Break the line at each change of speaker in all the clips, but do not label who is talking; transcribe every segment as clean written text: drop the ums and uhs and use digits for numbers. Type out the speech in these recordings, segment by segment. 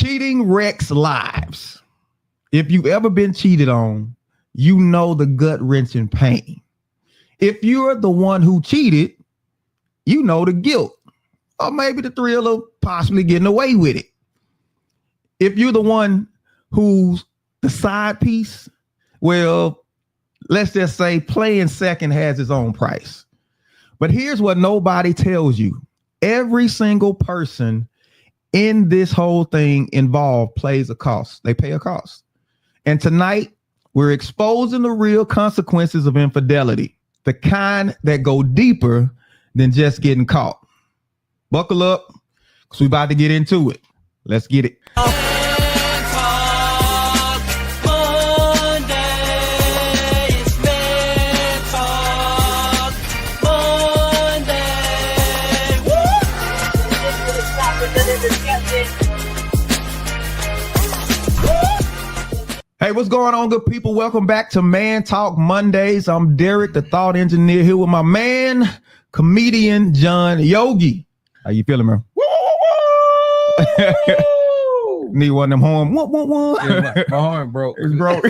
Cheating wrecks lives. If you've ever been cheated on, you know the gut-wrenching pain. If you're the one who cheated, you know the guilt, or maybe the thrill of possibly getting away with it. If you're the one who's the side piece, well, let's just say playing second has its own price. But here's what nobody tells you. Every single person in this whole thing involved plays a cost. They pay a cost. And tonight, we're exposing the real consequences of infidelity, the kind that go deeper than just getting caught. Buckle up, because we're about to get into it. Let's get it. Hey, what's going on, good people? Welcome back to Man Talk Mondays. I'm Derek, the thought engineer, here with my man, comedian John Yogi. How you feeling, man? Need one of them horn.
Yeah, my horn broke.
It's broke.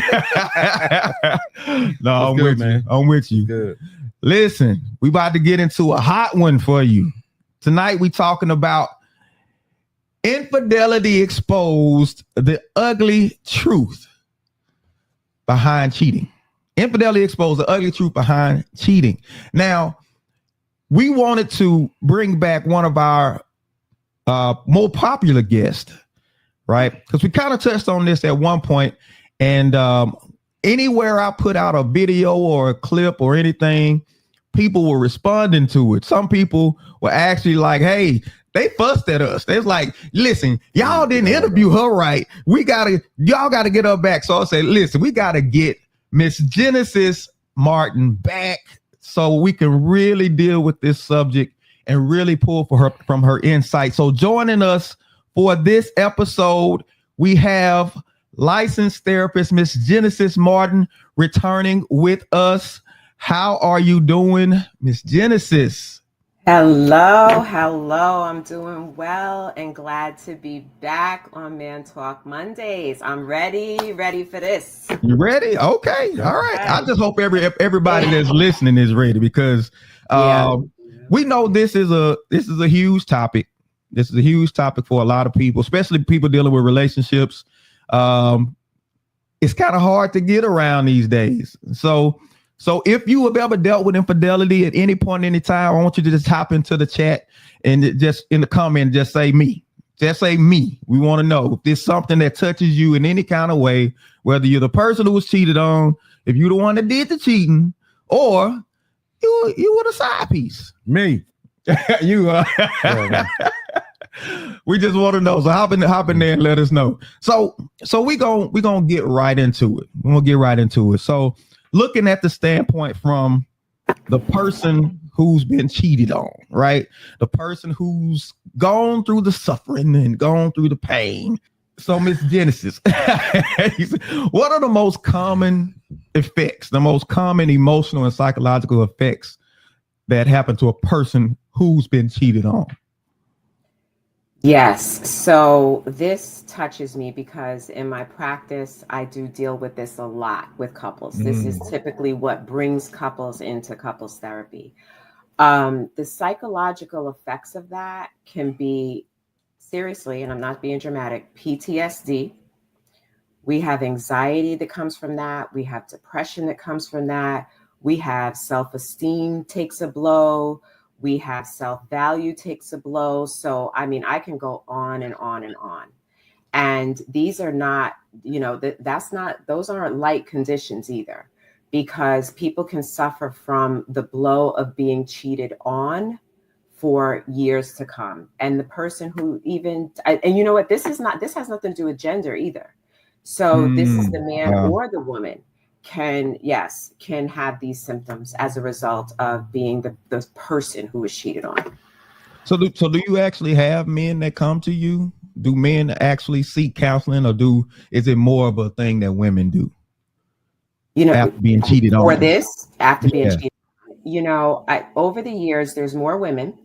No, I'm
good,
with
man.
you. I'm with you.
Good.
Listen, we about to get into a hot one for you. Tonight, we talking about infidelity exposed, the ugly truth behind cheating. Infidelity exposed the ugly truth behind cheating. Now, we wanted to bring back one of our more popular guests, right? Because we kind of touched on this at one point, and anywhere I put out a video or a clip or anything, people were responding to it. Some people were actually like, hey, they fussed at us. They was like, listen, y'all didn't interview her right. Y'all gotta get her back. So I said, listen, we gotta get Miss Genesis Martin back so we can really deal with this subject and really pull from her insight. So joining us for this episode, we have licensed therapist Miss Genesis Martin returning with us. How are you doing, Miss Genesis?
Hello. I'm doing well and glad to be back on Man Talk Mondays. I'm ready for this.
You ready? Okay. All right. I just hope everybody that's listening is ready, because we know this is a huge topic. This is a huge topic for a lot of people, especially people dealing with relationships. It's kind of hard to get around these days. So if you have ever dealt with infidelity at any point, any time, I want you to just hop into the chat and just in the comment, just say me. Just say me. We want to know if there's something that touches you in any kind of way, whether you're the person who was cheated on, if you're the one that did the cheating, or you were the side piece.
Me.
You are. We just want to know. So hop in there and let us know. So we gonna get right into it. We're gonna get right into it. So looking at the standpoint from the person who's been cheated on, right? The person who's gone through the suffering and gone through the pain. So Miss Genesis, what are the most common effects, the most common emotional and psychological effects that happen to a person who's been cheated on?
Yes. So this touches me because in my practice, I do deal with this a lot with couples. This is typically what brings couples into couples therapy. The psychological effects of that can be, seriously, and I'm not being dramatic, PTSD. We have anxiety that comes from that. We have depression that comes from that. We have self-esteem takes a blow. We have self-value takes a blow. So, I mean, I can go on and on and on. And these are not, those aren't light conditions either, because people can suffer from the blow of being cheated on for years to come. And the person who and you know what, this has nothing to do with gender either. So this is the man or the woman can have these symptoms as a result of being the person who was cheated on.
So do you actually have men that come to you? Do men actually seek counseling, or is it more of a thing that women do? After being cheated on?
Or this, after being cheated on. Over the years, there's more women.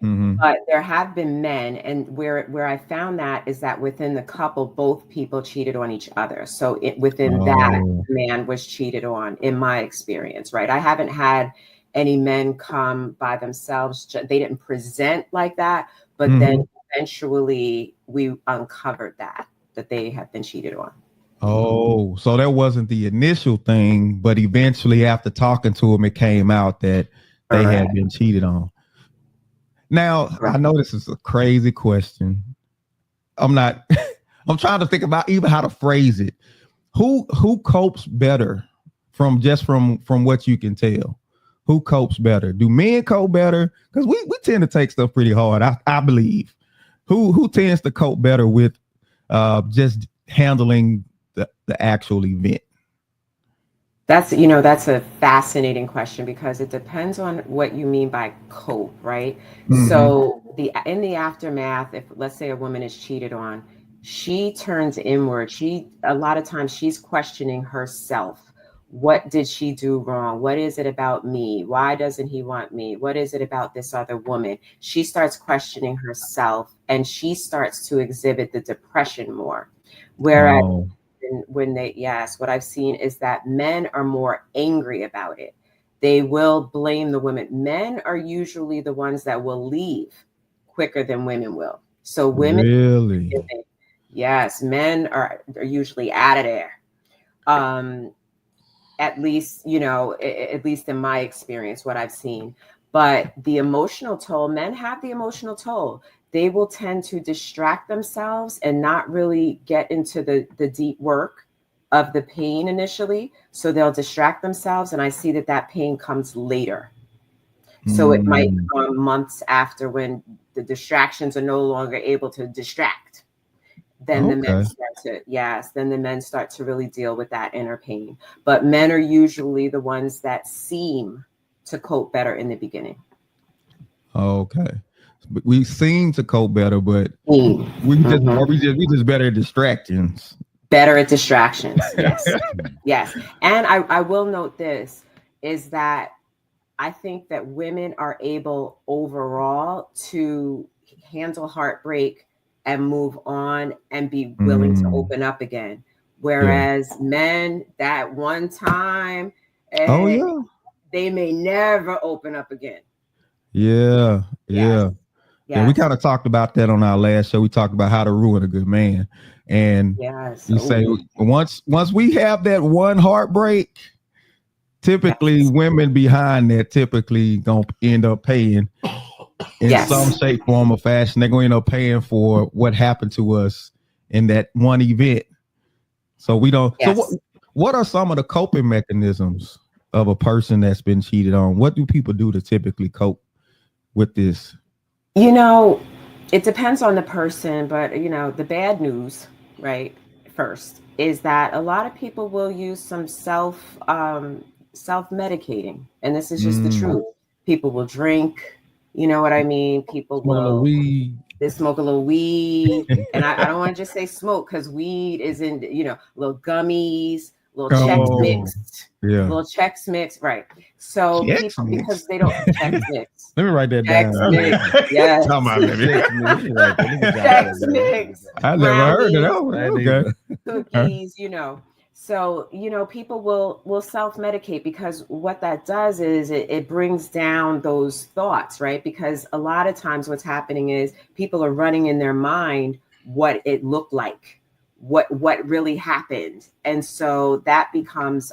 But there have been men, and where I found that is that within the couple, both people cheated on each other. So within that, the man was cheated on, in my experience, right? I haven't had any men come by themselves. They didn't present like that, but then eventually we uncovered that they have been cheated on.
Oh, so that wasn't the initial thing, but eventually after talking to him, it came out that they had been cheated on. Now, I know this is a crazy question. I'm trying to think about even how to phrase it. Who copes better from what you can tell? Who copes better? Do men cope better? Because we tend to take stuff pretty hard, I believe. Who tends to cope better with just handling the actual event?
That's a fascinating question, because it depends on what you mean by cope, right? So in the aftermath, if let's say a woman is cheated on, she turns inward. A lot of times she's questioning herself. What did she do wrong? What is it about me? Why doesn't he want me? What is it about this other woman? She starts questioning herself, and she starts to exhibit the depression more. Whereas what I've seen is that men are more angry about it. They will blame the women. Men are usually the ones that will leave quicker than women will. So women,
really,
yes, men are usually out of there. At least in my experience, what I've seen. But the emotional toll, men have the emotional toll. They will tend to distract themselves and not really get into the deep work of the pain initially. So they'll distract themselves, and I see that pain comes later. So it might come months after, when the distractions are no longer able to distract. Then the men start to really deal with that inner pain. But men are usually the ones that seem to cope better in the beginning.
Okay. We seem to cope better, but we just better at distractions.
Better at distractions. Yes. Yes. And I will note this is that I think that women are able overall to handle heartbreak and move on and be willing to open up again. Whereas men, that one time, they may never open up again.
Yeah. We kind of talked about that on our last show. We talked about how to ruin a good man. And you say once we have that one heartbreak, typically women behind that typically gonna end up paying in some shape, form, or fashion. They're gonna end up paying for what happened to us in that one event. So we don't. So what are some of the coping mechanisms of a person that's been cheated on? What do people do to typically cope with this?
It depends on the person, but the bad news, right, first, is that a lot of people will use some self-medicating, and this is just the truth. People will drink, you know what I mean? People will smoke a little weed, and I don't want to just say smoke, because weed is in, little gummies, little Chex Mix, right? So people, because they don't Chex Mix.
Let me write that down.
Yes.
Chex
Mix.
I never heard of that one. Okay.
Cookies, So, people will self-medicate, because what that does is it brings down those thoughts, right? Because a lot of times what's happening is people are running in their mind what it looked like, what really happened. And so that becomes,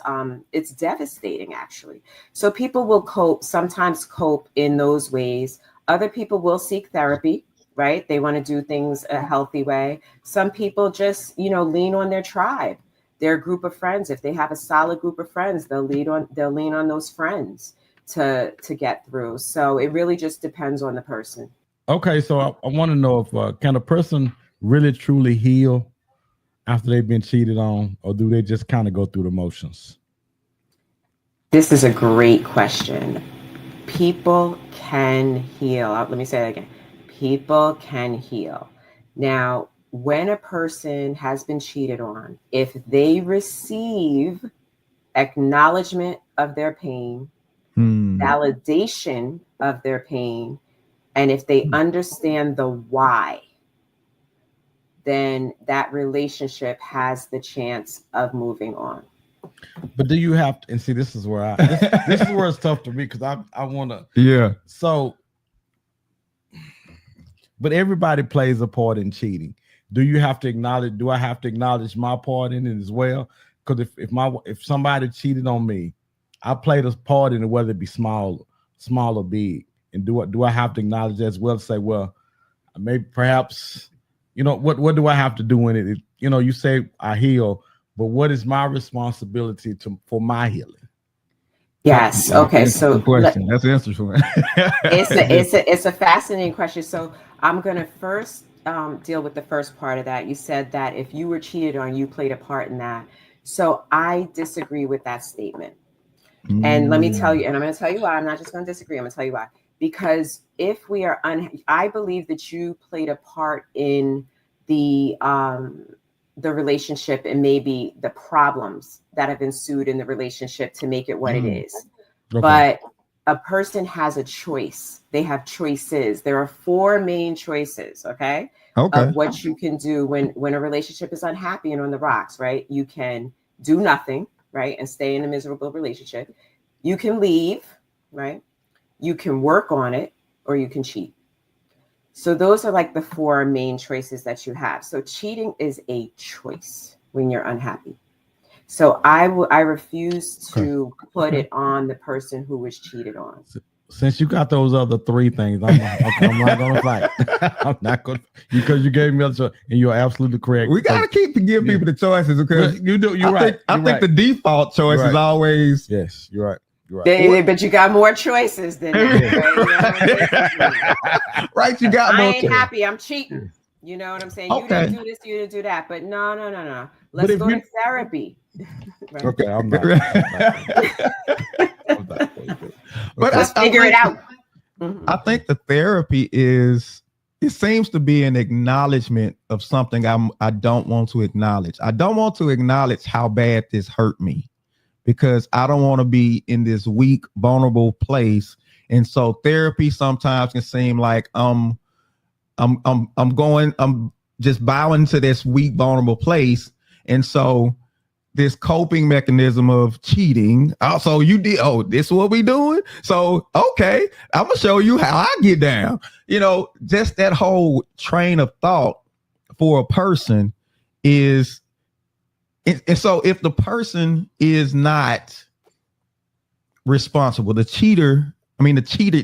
it's devastating, actually. So people will sometimes cope in those ways. Other people will seek therapy, right? They want to do things a healthy way. Some people just, lean on their tribe, their group of friends. If they have a solid group of friends, they'll lean on those friends to get through. So it really just depends on the person.
Okay, so I want to know if can a person really truly heal after they've been cheated on, or do they just kind of go through the motions?
This is a great question. People can heal. Let me say that again. People can heal. Now, when a person has been cheated on, if they receive acknowledgement of their pain, validation of their pain, And if they understand the why, then that relationship has the chance of moving on.
But do you have to, and see, this is where this is where it's tough to me, because I want to.
Yeah.
So, but everybody plays a part in cheating. Do you have to acknowledge? Do I have to acknowledge my part in it as well? Because if somebody cheated on me, I played a part in it, whether it be small or big. And do I have to acknowledge that as well? To say, well, maybe perhaps, what do I have to do in it? You say I heal, but what is my responsibility for my healing?
Yes. Okay. So
question. That's an interesting one.
it's a fascinating question. So I'm going to first deal with the first part of that. You said that if you were cheated on, you played a part in that. So I disagree with that statement. And let me tell you, and I'm going to tell you why. I'm not just going to disagree. I'm going to tell you why. Because if we are, I believe that you played a part in the relationship and maybe the problems that have ensued in the relationship to make it what it is. Okay. But a person has a choice. They have choices. There are 4 main choices, okay? Of what you can do when a relationship is unhappy and on the rocks, right? You can do nothing, right? And stay in a miserable relationship. You can leave, right? You can work on it, or you can cheat. So those are like the 4 main choices that you have. So cheating is a choice when you're unhappy. So I refuse to put it on the person who was cheated on.
Since you got those other 3 things, I'm not going to fight. I'm not going to, because you gave me other choice, and you're absolutely correct.
We got to give people the choices, because
you do. You're right.
I think the default choice is always.
Yes, you're right. Right.
But you got more choices than that, right?
Right, you got more.
I ain't happy. I'm cheating. You know what I'm saying? You didn't do this. You didn't do that. But no. Let's go to therapy. Right?
Okay, I'm not.
But let's figure it out.
I think the therapy it seems to be an acknowledgement of something I don't want to acknowledge. I don't want to acknowledge how bad this hurt me, because I don't want to be in this weak, vulnerable place. And so therapy sometimes can seem like I'm just bowing to this weak, vulnerable place. And so this coping mechanism of cheating. Also, you did. Oh, this is what we doing. So, okay, I'm gonna show you how I get down. Just that whole train of thought for a person is. And so if the person is not responsible, the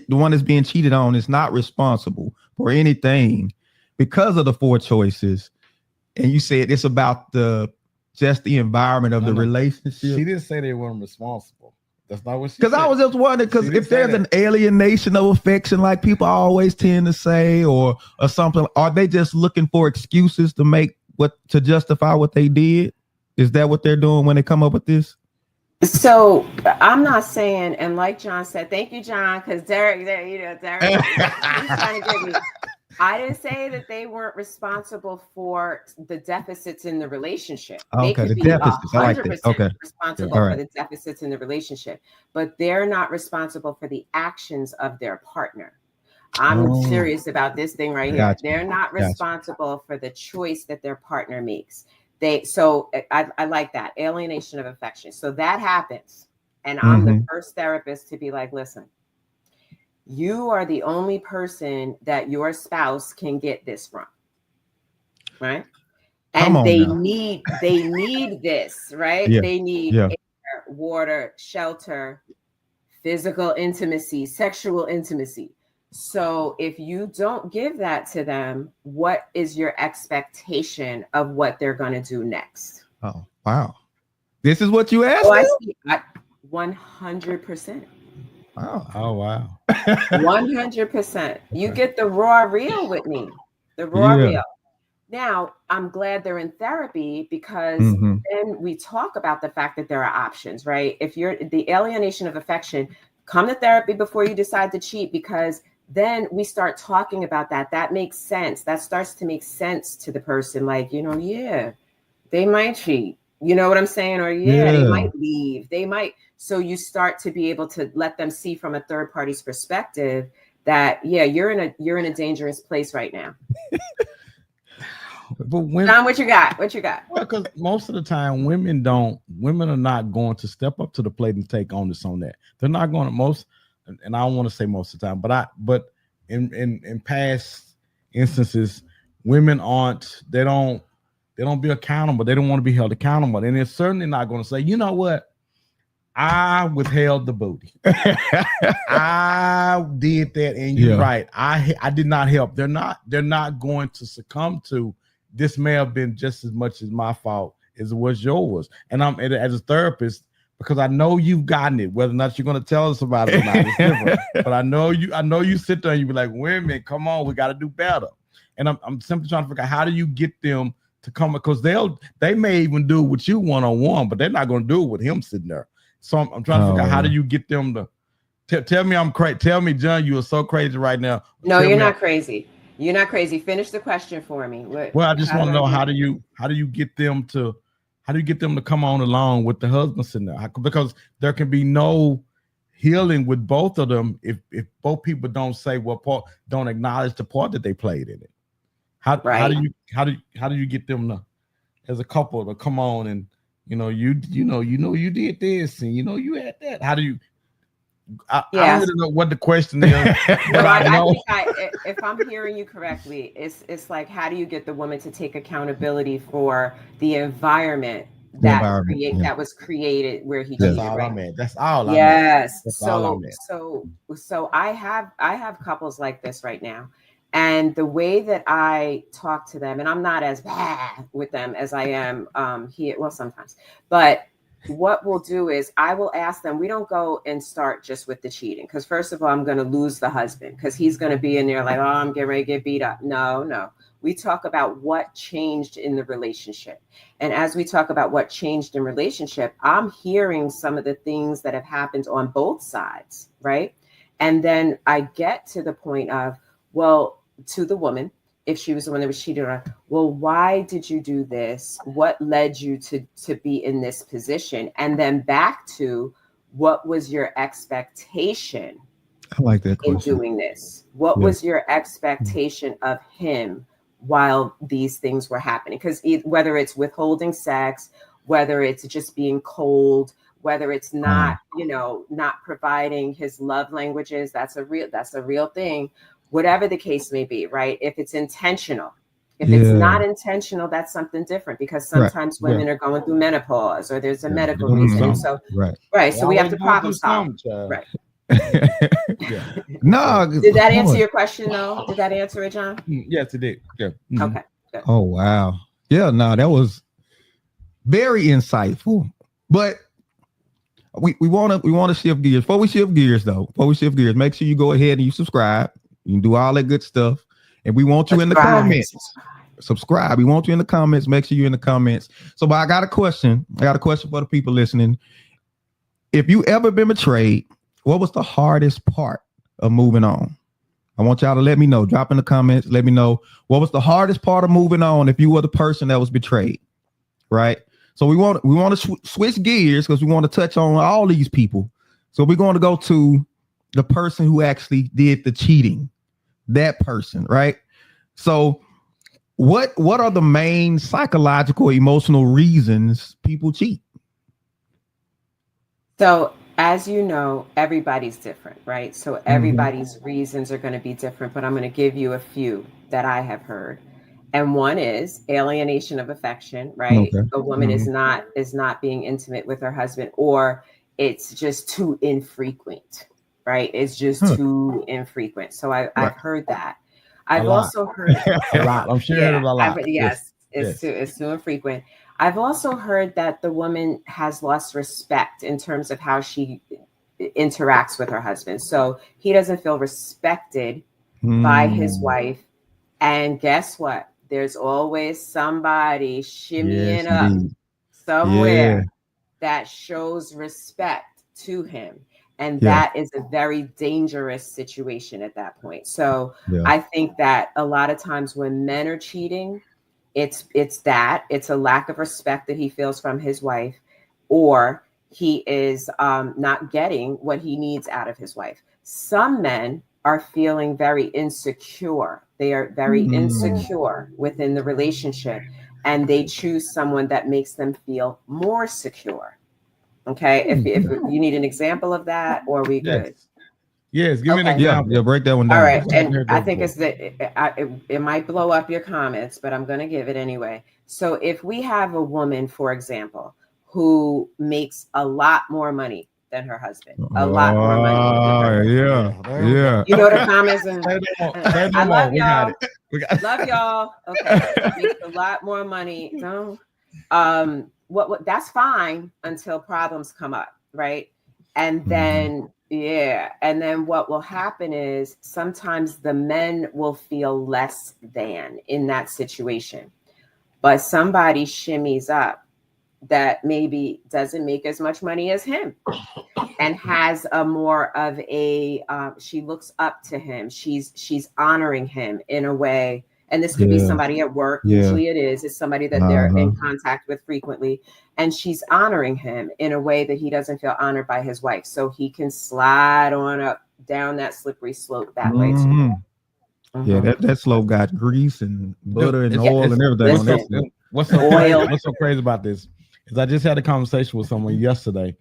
one that's being cheated on is not responsible for anything because of the 4 choices. And you said it's about the environment of the relationship.
She didn't say they weren't responsible. That's not what she said.
Because I was just wondering, because if there's an alienation of affection, like people always tend to say, or something, are they just looking for excuses to justify what they did? Is that what they're doing when they come up with this?
So I'm not saying, and like John said, thank you, John, because Derek, he's trying to get me. I didn't say that they weren't responsible for the deficits in the relationship. They could be 100% responsible for the deficits in the relationship, but they're not responsible for the actions of their partner. I'm serious about this thing right here. They're not responsible for the choice that their partner makes. I like that alienation of affection. So that happens. And I'm the first therapist to be like, listen, you are the only person that your spouse can get this from. Right. And they need this, right? Yeah. They need air, water, shelter, physical intimacy, sexual intimacy. So if you don't give that to them, what is your expectation of what they're going to do next?
Oh, wow. This is what you asked?
100%.
Wow.
Oh, wow.
100%. You get the raw real with me. The raw real. Now, I'm glad they're in therapy, because then we talk about the fact that there are options, right? If you're the alienation of affection, come to therapy before you decide to cheat, because then we start talking about that. That makes sense. That starts to make sense to the person. Like, they might cheat. You know what I'm saying? Or they might leave. They might. So you start to be able to let them see from a third party's perspective that you're in a dangerous place right now.
But when,
John, what you got?
Well, because most of the time women are not going to step up to the plate and take onus on that. They're not going to and I don't want to say most of the time, but in past instances, women they don't be accountable. They don't want to be held accountable. And they're certainly not going to say, you know what? I withheld the booty. I did that, and you're right. I did not help. They're not going to succumb to this may have been just as much as my fault as it was yours. And I'm as a therapist, because I know you've gotten it, whether or not you're going to tell us about it or not, it's different. But I know you sit there and you be like, wait a minute, come on, we got to do better. And I'm simply trying to figure out, how do you get them to come, because they may even do it with you one-on-one, but they're not going to do it with him sitting there. So I'm trying to figure out, how do you get them to tell me I'm crazy? Tell me, John, you are so crazy right now.
No, you're not crazy. You're not crazy. Finish the question for me.
Well, I just want to know, how do you get them to come on along with the husband sitting there? Because there can be no healing with both of them if both people don't say don't acknowledge the part that they played in it. How do you get them to, as a couple, to come on and you did this and you had that? How do you? I don't really know what the question is. But I
think if I'm hearing you correctly, it's like, how do you get the woman to take accountability for the environment that was created where he cheated?
That's all I meant.
Yes. So I have couples like this right now. And the way that I talk to them, and I'm not as bad with them as I am here. Well, sometimes, but what we'll do is I will ask them, we don't go and start just with the cheating, because first of all, I'm going to lose the husband, because he's going to be in there like, oh, I'm getting ready to get beat up. No. We talk about what changed in the relationship. And as we talk about what changed in relationship, I'm hearing some of the things that have happened on both sides, right? And then I get to the point of, well, to the woman, if she was the one that was cheated on, well, why did you do this? What led you to be in this position? And then back to, what was your expectation?
I like that question.
In doing this? What was your expectation of him while these things were happening? Because whether it's withholding sex, whether it's just being cold, whether it's not, not providing his love languages, that's a real thing. Whatever the case may be, right? If it's intentional, if it's not intentional, that's something different, because sometimes women are going through menopause, or there's a medical reason. So, so we have to problem solve. Right.
No.
Did that answer your question though? Did that answer it, John?
Yes, it did. Yeah.
Mm-hmm. Okay. Good.
Oh, wow. Yeah, no, that was very insightful. But we want to shift gears. Before we shift gears, make sure you go ahead and you subscribe. You can do all that good stuff. And we want you in the comments. Subscribe. We want you in the comments. Make sure you're in the comments. But I got a question. For the people listening. If you ever been betrayed, what was the hardest part of moving on? I want y'all to let me know. Drop in the comments. Let me know, what was the hardest part of moving on if you were the person that was betrayed, right? So we want to switch gears, because we want to touch on all these people. So we're going to go to the person who actually did the cheating, that person, right? So what are the main psychological, emotional reasons people cheat?
So, as you know, everybody's different, right? So everybody's reasons are going to be different, but I'm going to give you a few that I have heard. And one is alienation of affection, right? Okay. A woman is not being intimate with her husband, or it's just too infrequent, right? It's just too infrequent. So I've heard that. I've also heard
a lot. I'm sure it a lot.
It's too infrequent. I've also heard that the woman has lost respect in terms of how she interacts with her husband. So he doesn't feel respected by his wife. And guess what? There's always somebody shimmying up somewhere that shows respect to him. And that is a very dangerous situation at that point. So I think that a lot of times when men are cheating, it's a lack of respect that he feels from his wife, or he is not getting what he needs out of his wife. Some men are feeling very insecure. They are very insecure within the relationship, and they choose someone that makes them feel more secure. Okay. If you need an example of that, or are we good?
Yes, give me an
Okay.
example.
Yeah, break that one down.
All right. And I think it's that it might blow up your comments, but I'm going to give it anyway. So if we have a woman, for example, who makes a lot more money than her husband, a lot more money than her husband.
Yeah.
You know the comments, and
Say no
I
more.
love
We got
y'all.
it. We got
Love y'all. Okay. Makes a lot more money. No. What that's fine until problems come up, right? And then and then what will happen is sometimes the men will feel less than in that situation, but somebody shimmies up that maybe doesn't make as much money as him and has a more of a she looks up to him, she's honoring him in a way. And this could be somebody at work. Usually it's somebody that they're in contact with frequently, and she's honoring him in a way that he doesn't feel honored by his wife, so he can slide on up down that slippery slope that way too.
Yeah, that slope got grease and butter and oil and everything on that.
What's so crazy about this is I just had a conversation with someone yesterday,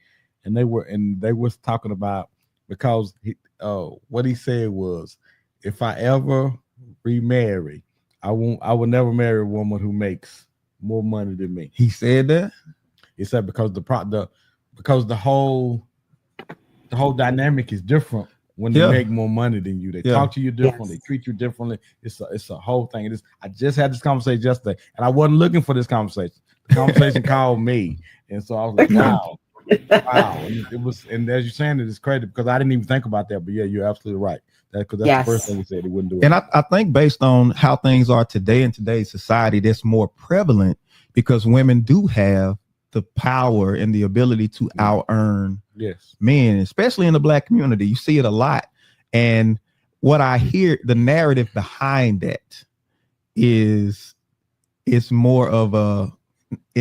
and they was talking about, because what he said was, if I ever remarry, I would never marry a woman who makes more money than me.
He said that?
He said because the whole dynamic is different when they make more money than you. They talk to you differently, they treat you differently. It's a whole thing. I just had this conversation yesterday, and I wasn't looking for this conversation. The conversation called me, and so I was like, wow. It was, and as you're saying, it's crazy because I didn't even think about that. But yeah, you're absolutely right. Because that's the first thing he said, he wouldn't do it.
And I think based on how things are today in today's society, that's more prevalent because women do have the power and the ability to out earn men, especially in the Black community. You see it a lot. And what I hear, the narrative behind that is it's more of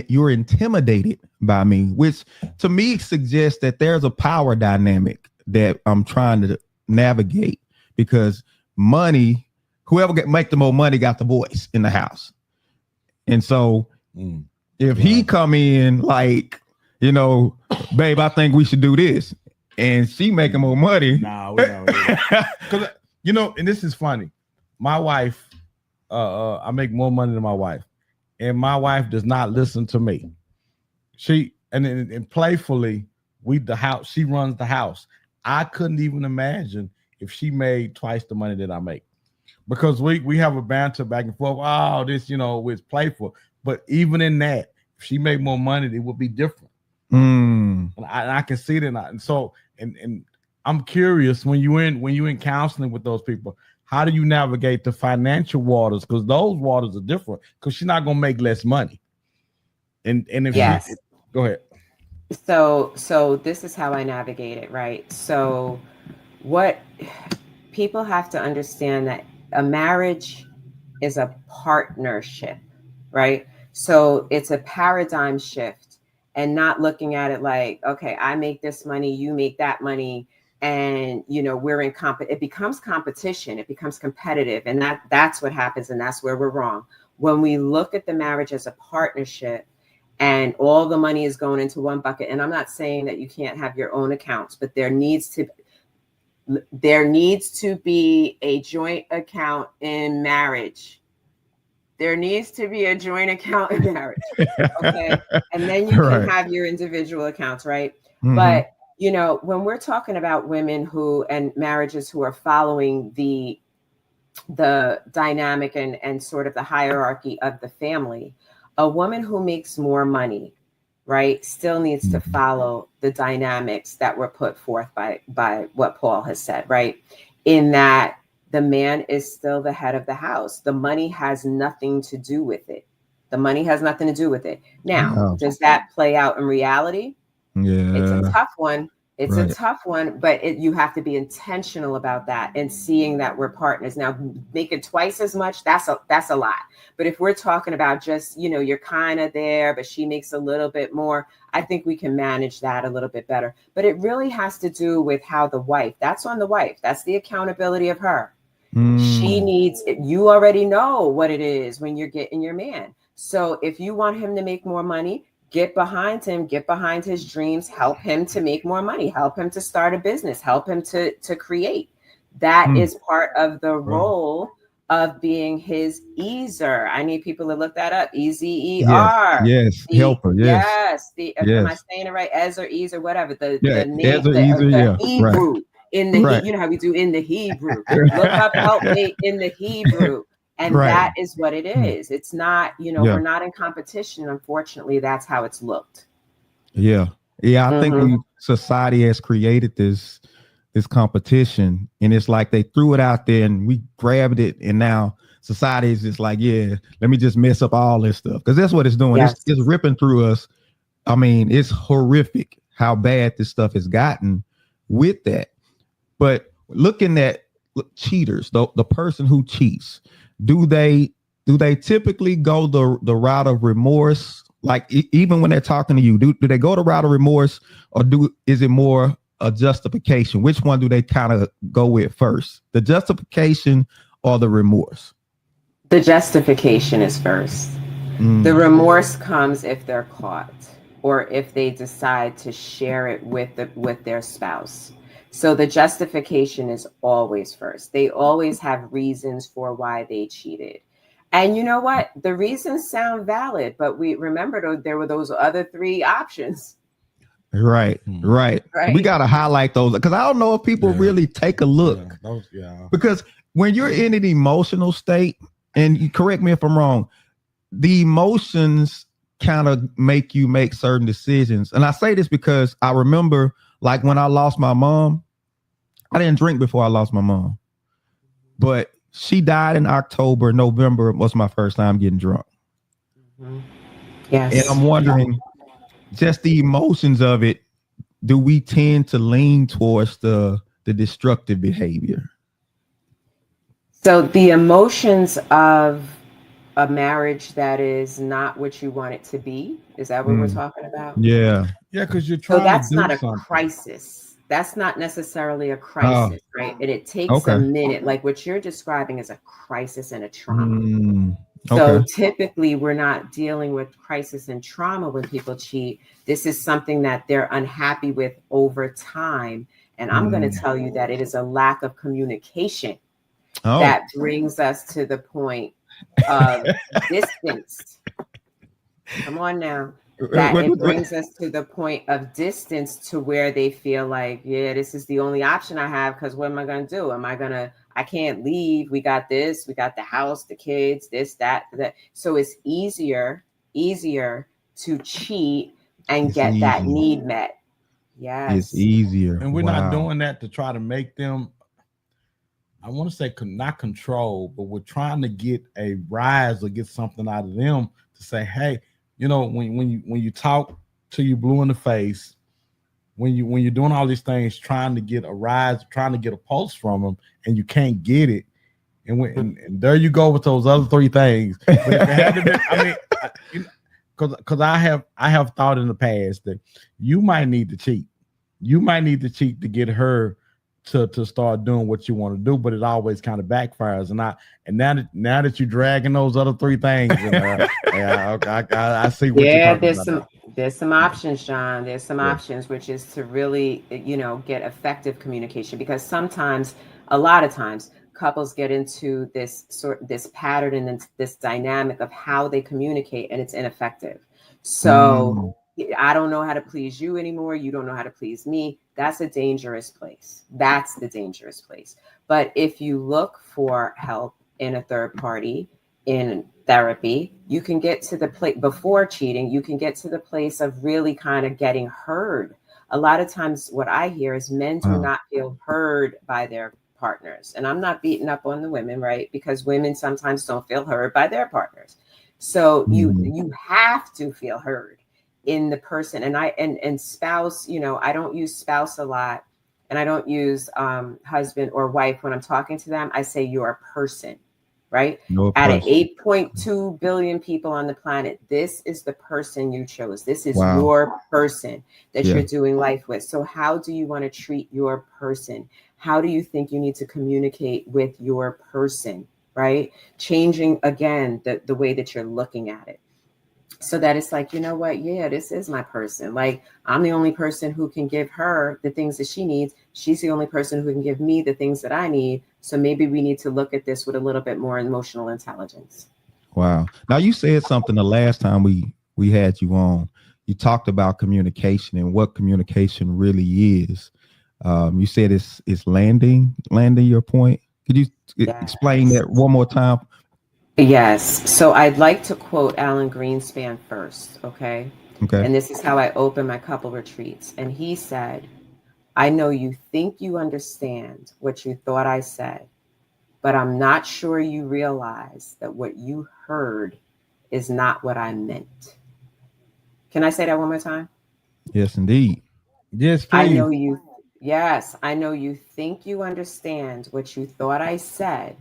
you're intimidated by me, which to me suggests that there's a power dynamic that I'm trying to navigate, because money, whoever make the more money got the voice in the house. And so if he come in like, babe, I think we should do this, and she making more money.
Because and this is funny. My wife, I make more money than my wife, and my wife does not listen to me. She and playfully, she runs the house. I couldn't even imagine if she made twice the money that I make, because we have a banter back and forth. Oh, this, it's playful. But even in that, if she made more money, it would be different. And I can see that. And so, and I'm curious, when you in counseling with those people, how do you navigate the financial waters? Because those waters are different. Because she's not gonna make less money. And if she, go ahead.
So this is how I navigate it, right? So what people have to understand, that a marriage is a partnership, right? So it's a paradigm shift, and not looking at it like, okay, I make this money, you make that money, and we're in it becomes competition, it becomes competitive, and that's what happens, and that's where we're wrong. When we look at the marriage as a partnership and all the money is going into one bucket, and I'm not saying that you can't have your own accounts, but there needs to be a joint account in marriage. There needs to be a joint account in marriage. Okay. And then you can have your individual accounts, right? But when we're talking about women and marriages who are following the dynamic and sort of the hierarchy of the family, a woman who makes more money, right, still needs to follow the dynamics that were put forth by what Paul has said, right? In that the man is still the head of the house. The money has nothing to do with it. Now, does that play out in reality?
Yeah.
It's a tough one, It's a tough one, but you have to be intentional about that and seeing that we're partners. Now, making twice as much, that's a lot. But if we're talking about just, you're kind of there, but she makes a little bit more, I think we can manage that a little bit better. But it really has to do with how that's on the wife. That's the accountability of her. She needs, you already know what it is when you're getting your man. So if you want him to make more money, get behind him, get behind his dreams, help him to make more money, help him to start a business, help him to create. That is part of the role of being his easer. I need people to look that up. Easer.
Yes. Helper. Yes.
Am I saying it right? Ezer, easer, whatever. The name,
Ezer,
the Hebrew.
Right.
In the you know how we do in the Hebrew. Look up helpmate in the Hebrew. And that is what it is. It's not, we're not in competition. Unfortunately, that's how it's looked.
Yeah. I think society has created this competition, and it's like they threw it out there and we grabbed it, and now society is just like, let me just mess up all this stuff, because that's what it's doing. Yes. It's ripping through us. I mean, it's horrific how bad this stuff has gotten with that. But looking at cheaters, the person who cheats, do they typically go the route of remorse? Like even when they're talking to you, do they go the route of remorse, or is it more a justification? Which one do they kind of go with first? The justification or the remorse?
The justification is first. The remorse comes if they're caught or if they decide to share it with their spouse. So the justification is always first. They always have reasons for why they cheated. And you know what? The reasons sound valid, but we remember there were those other three options.
Right. We got to highlight those, because I don't know if people really take a look. Because when you're in an emotional state, and you correct me if I'm wrong, the emotions kind of make you make certain decisions. And I say this because I remember, like, when I lost my mom, I didn't drink before I lost my mom, but she died in October. November was my first time getting drunk.
Yes.
And I'm wondering, just the emotions of it, do we tend to lean towards the destructive behavior?
So the emotions of a marriage that is not what you want it to be, is that what we're talking about?
Yeah,
because you're trying.
So that's
to do
not a
something.
Crisis. That's not necessarily a crisis, right? And it takes a minute. Like what you're describing is a crisis and a trauma. So typically we're not dealing with crisis and trauma when people cheat. This is something that they're unhappy with over time. And I'm going to tell you that it is a lack of communication that brings us to the point of distance. Come on now. That it brings us to the point of distance, to where they feel like, this is the only option I have, because what am I going to do? I can't leave. We got this, we got the house, the kids, this, that. So it's easier to cheat and get that need met. Yes.
It's easier.
And we're not doing that to try to make them, I want to say not control, but we're trying to get a rise or get something out of them to say, hey, when you talk to you blue in the face, when you're doing all these things, trying to get a rise, trying to get a pulse from them, and you can't get it, and there you go with those other three things. But if it had to be, because I have thought in the past that you might need to cheat. You might need to cheat to get her to start doing what you want to do, but it always kind of backfires. And now that you're dragging those other three things, I see what you're talking about.
There's some options, John. There's some options, which is to really, get effective communication, because a lot of times, couples get into this pattern and this dynamic of how they communicate, and it's ineffective. So I don't know how to please you anymore. You don't know how to please me. That's a dangerous place. That's the dangerous place. But if you look for help in a third party, in therapy, you can get to the place before cheating. You can get to the place of really kind of getting heard. A lot of times what I hear is men do not feel heard by their partners. And I'm not beating up on the women, right? Because women sometimes don't feel heard by their partners. So you have to feel heard in the person. And spouse, I don't use spouse a lot, and I don't use husband or wife when I'm talking to them. I say you're a person, right? Out of 8.2 billion people on the planet, this is the person you chose. This is your person that you're doing life with. So how do you want to treat your person? How do you think you need to communicate with your person, right? Changing, again, the way that you're looking at it. So that it's like, you know what? Yeah, this is my person. Like, I'm the only person who can give her the things that she needs. She's the only person who can give me the things that I need. So maybe we need to look at this with a little bit more emotional intelligence.
Wow. Now, you said something the last time we had you on. You talked about communication and what communication really is. You said it's landing your point. Could you explain that one more time?
Yes. So I'd like to quote Alan Greenspan first, okay?
Okay.
And this is how I open my couple retreats. And he said, I know you think you understand what you thought I said, but I'm not sure you realize that what you heard is not what I meant. Can I say that one more time?
Yes, indeed.
Yes, please.
I know you think you understand what you thought I said,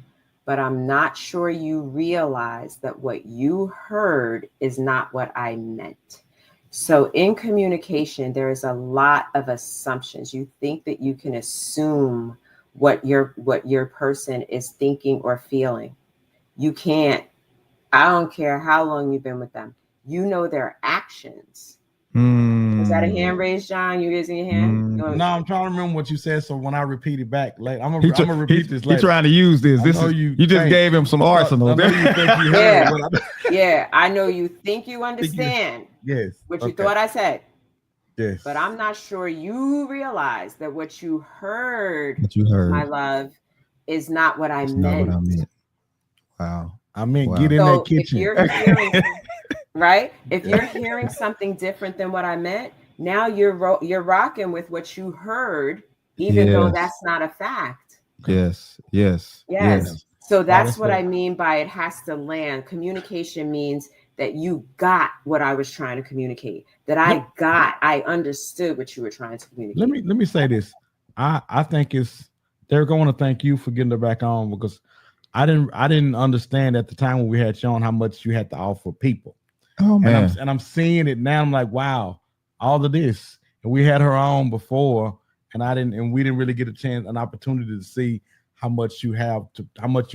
but I'm not sure you realize that what you heard is not what I meant. So in communication, there is a lot of assumptions. You think that you can assume what your person is thinking or feeling. You can't. I don't care how long you've been with them. You know their actions. Is that a hand raised, John? You raising your hand?
No, I'm trying to remember what you said. So when I repeat it back later, I'm gonna repeat this later.
He's trying to use this. You just gave him some arsenal.
Yeah, I know you think you understand.
Yes.
What you thought I said.
Yes.
But I'm not sure you realize that what you heard, my love, is not what I meant.
Not what I meant. Wow.
I meant get in that kitchen.
If you're hearing, right? If you're hearing something different than what I meant, now you're rocking with what you heard, even though that's not a fact.
Yes.
So that's what I mean by it has to land. Communication means that you got what I was trying to communicate, that I understood what you were trying to communicate.
Let me say this. I think they're going to thank you for getting her back on, because I didn't understand at the time when we had shown how much you had to offer people.
Oh man.
And I'm seeing it now. I'm like, wow, all of this. And we had her on before, and we didn't really get an opportunity to see how much you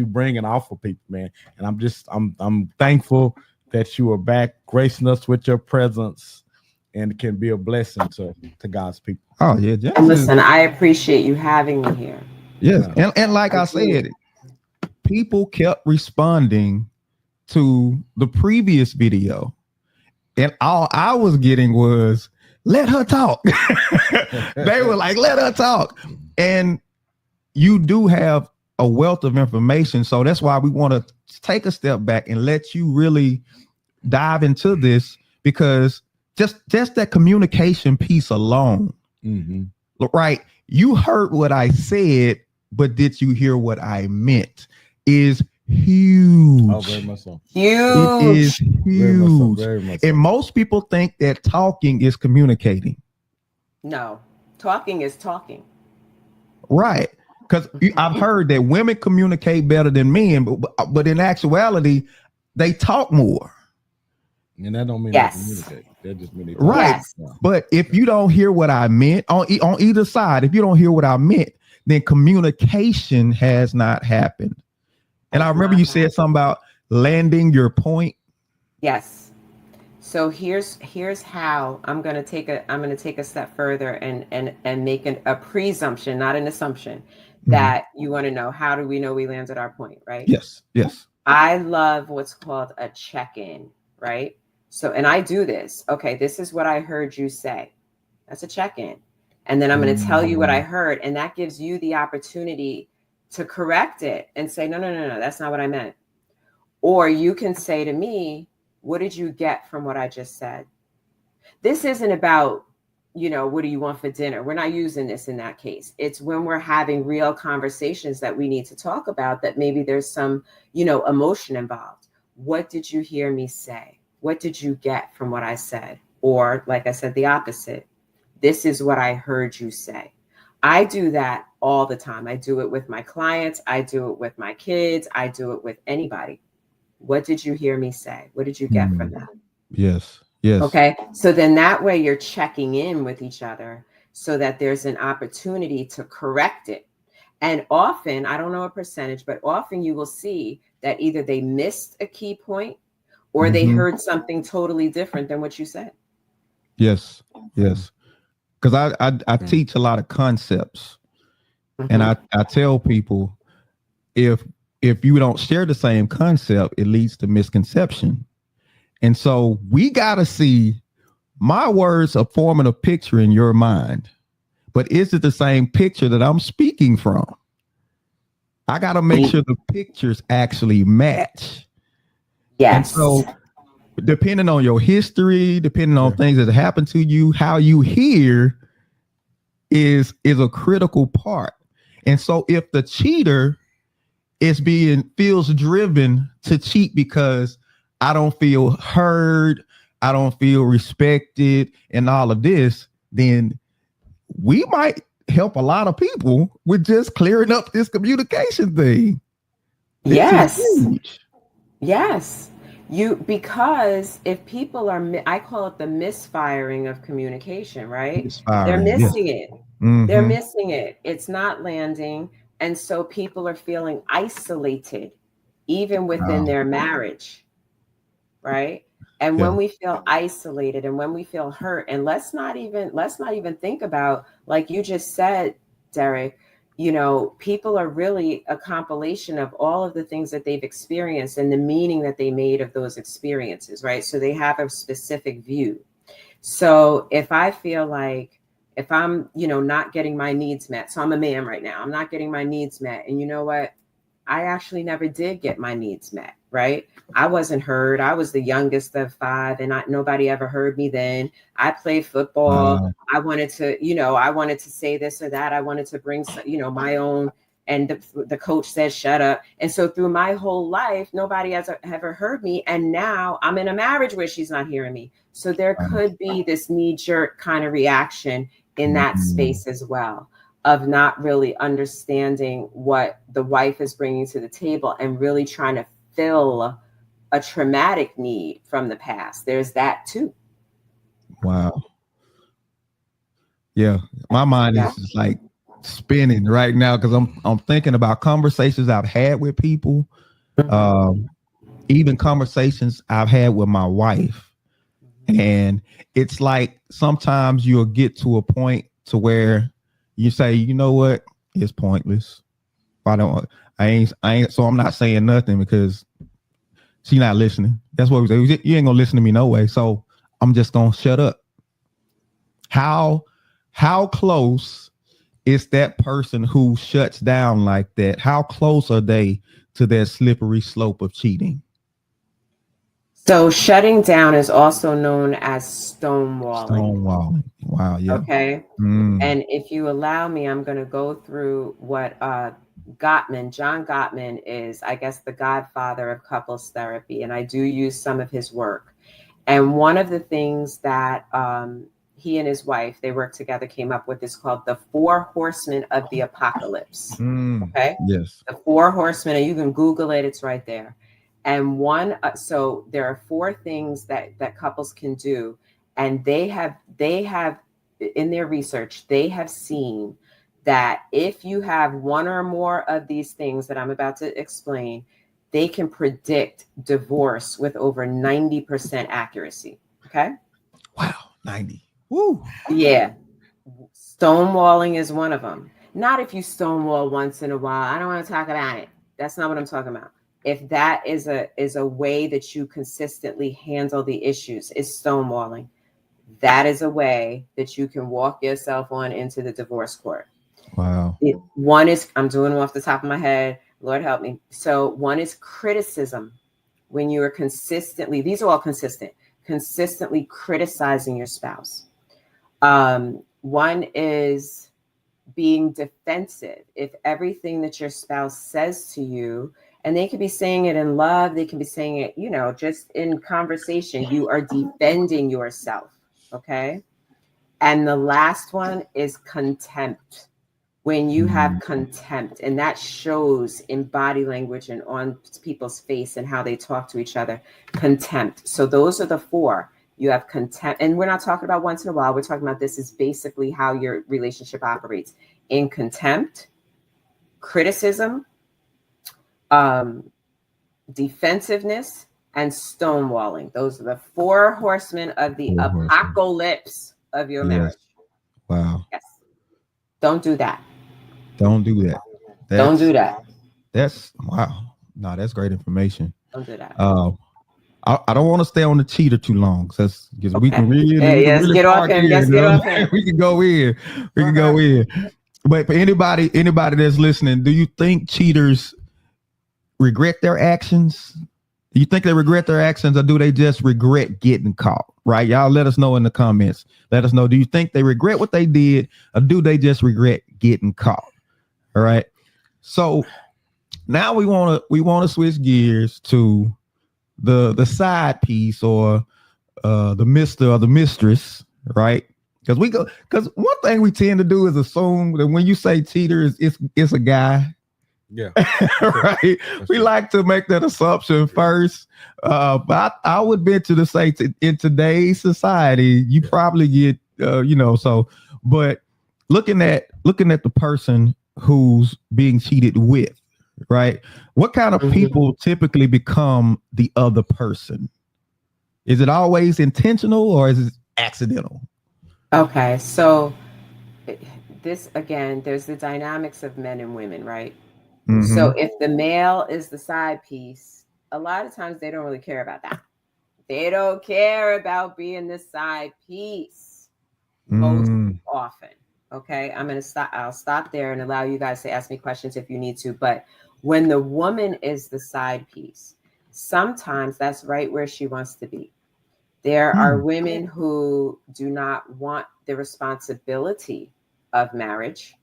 bring and offer people, man. And I'm thankful that you are back, gracing us with your presence, and can be a blessing to God's people.
Oh yeah.
And listen, I appreciate you having me here.
Yes. And like I said, people kept responding to the previous video, and all I was getting was, let her talk. They were like, let her talk. And you do have a wealth of information, so that's why we want to take a step back and let you really dive into this, because just that communication piece alone, right? You heard what I said, but did you hear what I meant? Is huge.
Oh, very much so.
Huge.
It is huge.
Very much so.
And most people think that talking is communicating.
No, talking is talking.
Right. Because I've heard that women communicate better than men, but in actuality, they talk more.
And that don't mean they communicate. That just mean they talk.
Right.
Yes.
But if you don't hear what I meant on either side, if you don't hear what I meant, then communication has not happened. And I remember you said something about landing your point.
Yes. So here's how I'm going to take a step further and make a presumption, not an assumption, that you want to know, how do we know we landed our point, right?
Yes.
I love what's called a check-in, right? So, and I do this. Okay, this is what I heard you say. That's a check-in. And then I'm going to tell you what I heard, and that gives you the opportunity to correct it and say, no, that's not what I meant. Or you can say to me, what did you get from what I just said? This isn't about, what do you want for dinner? We're not using this in that case. It's when we're having real conversations that we need to talk about, that maybe there's some, emotion involved. What did you hear me say? What did you get from what I said? Or, like I said, the opposite. This is what I heard you say. I do that all the time. I do it with my clients. I do it with my kids. I do it with anybody. What did you hear me say? What did you get from that?
Yes. Yes.
Okay. So then that way you're checking in with each other so that there's an opportunity to correct it. And often, I don't know a percentage, but often you will see that either they missed a key point or they heard something totally different than what you said.
Yes. Yes. Because I teach a lot of concepts, and I tell people if you don't share the same concept, it leads to misconception. And so we got to see, my words are forming a picture in your mind, but is it the same picture that I'm speaking from? I got to make sure the pictures actually match.
Yes.
And so depending on your history, depending on things that happened to you, how you hear is a critical part. And so if the cheater feels driven to cheat because I don't feel heard, I don't feel respected, and all of this, then we might help a lot of people with just clearing up this communication thing.
Yes. Yes. Because if people are, I call it the misfiring of communication, right? They're missing it. They're missing it. It's not landing. And so people are feeling isolated, even within their marriage, right? And when we feel isolated and when we feel hurt, and let's not even think about, like you just said, Derek, people are really a compilation of all of the things that they've experienced and the meaning that they made of those experiences, right? So they have a specific view. So if I feel like, if I'm, not getting my needs met, so I'm a man right now, I'm not getting my needs met. And you know what? I actually never did get my needs met, right? I wasn't heard. I was the youngest of 5 and nobody ever heard me then. I played football. I wanted to say this or that. I wanted to bring, my own, and the coach said, shut up. And so through my whole life, nobody has ever heard me. And now I'm in a marriage where she's not hearing me. So there could be this knee-jerk kind of reaction in that space as well, of not really understanding what the wife is bringing to the table and really trying to fill a traumatic need from the past. There's that too.
Wow. Yeah. My mind is just like spinning right now because I'm thinking about conversations I've had with people, even conversations I've had with my wife. And it's like sometimes you'll get to a point to where you say, you know what, it's pointless. I ain't. So I'm not saying nothing because she's not listening. That's what we say. You ain't gonna listen to me no way. So I'm just gonna shut up. How close is that person who shuts down like that? How close are they to that slippery slope of cheating?
So shutting down is also known as stonewalling.
Stonewalling. Wow. Yeah.
Okay. And if you allow me, I'm going to go through what John Gottman is, I guess, the godfather of couples therapy. And I do use some of his work. And one of the things that he and his wife, they worked together, came up with is called the 4 horsemen of the apocalypse. Okay.
Yes.
The 4 horsemen, and you can Google it. It's right there. And so there are 4 things that couples can do. And they have in their research, they have seen that if you have one or more of these things that I'm about to explain, they can predict divorce with over 90% accuracy. Okay.
Wow. 90. Woo.
Yeah. Stonewalling is one of them. Not if you stonewall once in a while. I don't want to talk about it. That's not what I'm talking about. If that is a way that you consistently handle the issues, is stonewalling. That is a way that you can walk yourself on into the divorce court.
Wow.
One is, I'm doing them off the top of my head, Lord help me. So one is criticism. When you are consistently, these are all consistently criticizing your spouse. One is being defensive. If everything that your spouse says to you, and they could be saying it in love, they can be saying it, just in conversation, you are defending yourself. Okay. And the last one is contempt. When you have contempt, and that shows in body language and on people's face and how they talk to each other, contempt. So those are the four. You have contempt, and we're not talking about once in a while. We're talking about this is basically how your relationship operates in contempt, criticism, defensiveness, and stonewalling. Those are the four horsemen of the apocalypse of your marriage.
Wow.
Yes. Don't do that.
Don't do that.
Don't do that.
That's wow. No, that's great information.
Don't do that.
I don't want to stay on the cheater too long because we can really,
let's get off him. Let's get off him.
We can go in. We can go in. But for anybody that's listening, do you think cheaters regret their actions? Do you think they regret their actions, or do they just regret getting caught? Right? Y'all let us know in the comments. Let us know. Do you think they regret what they did, or do they just regret getting caught? All right. So now we want to switch gears to the side piece, or the Mr. or the mistress, right? Because one thing we tend to do is assume that when you say cheater, it's a guy.
Yeah.
Right. We like to make that assumption first. But I would venture to say in today's society, you probably get but looking at the person who's being cheated with, right? What kind of people typically become the other person? Is it always intentional, or is it accidental?
Okay, so this again, there's the dynamics of men and women, right? Mm-hmm. So if the male is the side piece, a lot of times they don't really care about that. They don't care about being the side piece most often. Okay, I'll stop there and allow you guys to ask me questions if you need to. But when the woman is the side piece, sometimes that's right where she wants to be. There are women who do not want the responsibility of marriage.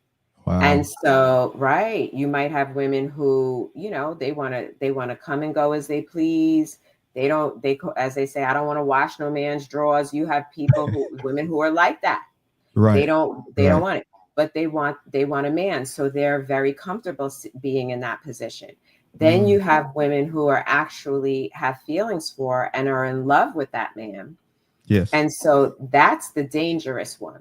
Wow. And so, right, you might have women who, they want to come and go as they please. As they say, I don't want to wash no man's drawers. You have women who are like that. Right. They don't want it, but they want a man. So they're very comfortable being in that position. Then you have women who are actually have feelings for and are in love with that man. Yes. And so that's the dangerous one,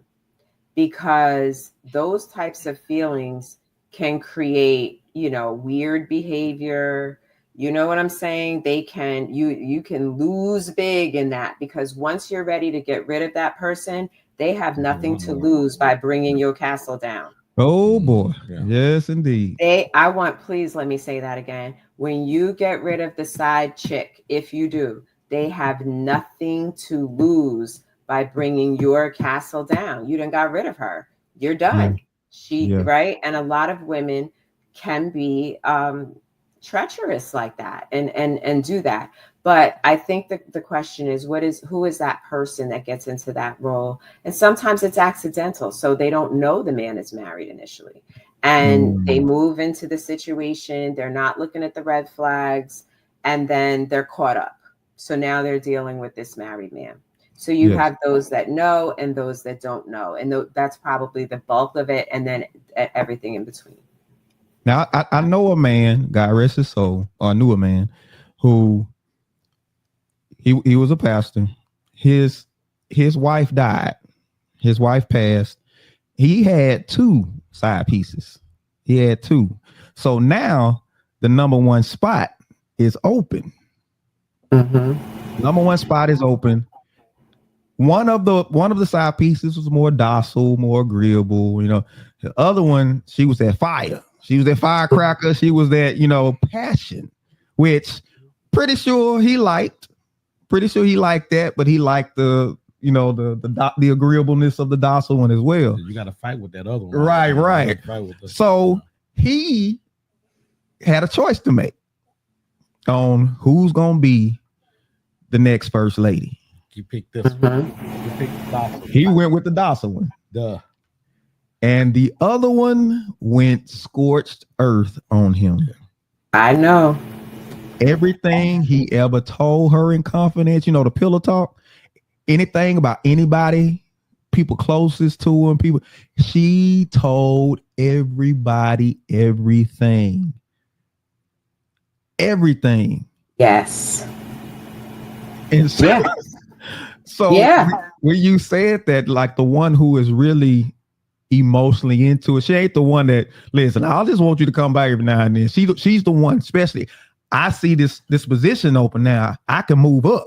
because those types of feelings can create, weird behavior. You know what I'm saying? They can, you can lose big in that, because once you're ready to get rid of that person, they have nothing to lose by bringing your castle down.
Oh boy. Yeah. Yes, indeed.
Please let me say that again. When you get rid of the side chick, if you do, they have nothing to lose by bringing your castle down. You done got rid of her. You're done. Right. And a lot of women can be treacherous like that and do that. But I think the question is, who is that person that gets into that role? And sometimes it's accidental. So they don't know the man is married initially, and they move into the situation. They're not looking at the red flags, and then they're caught up. So now they're dealing with this married man. So you have those that know and those that don't know. And that's probably the bulk of it. And then everything in between.
Now, I know a man, God rest his soul, or I knew a man who he was a pastor. His wife died. His wife passed. He had 2 side pieces. He had 2. So now the number 1 spot is open. Number 1 spot is open. One of the side pieces was more docile, more agreeable. The other one, she was that fire. She was that firecracker. She was that, passion, which pretty sure he liked. Pretty sure he liked that, but he liked the agreeableness of the docile one as well.
You got to fight with that other one.
Right. So he had a choice to make on who's going to be the next first lady.
You picked this one. You picked the docile.
He went with the docile one.
Duh.
And the other one went scorched earth on him.
I know.
Everything he ever told her in confidence, the pillow talk, anything about anybody, people closest to him, people. She told everybody everything. Everything.
Yes.
And so,
Yeah.
so
Yeah.
when you said that, like the one who is really emotionally into it, she ain't the one that, listen, I just want you to come by every now and then. She's the one, especially, I see this position open now. I can move up.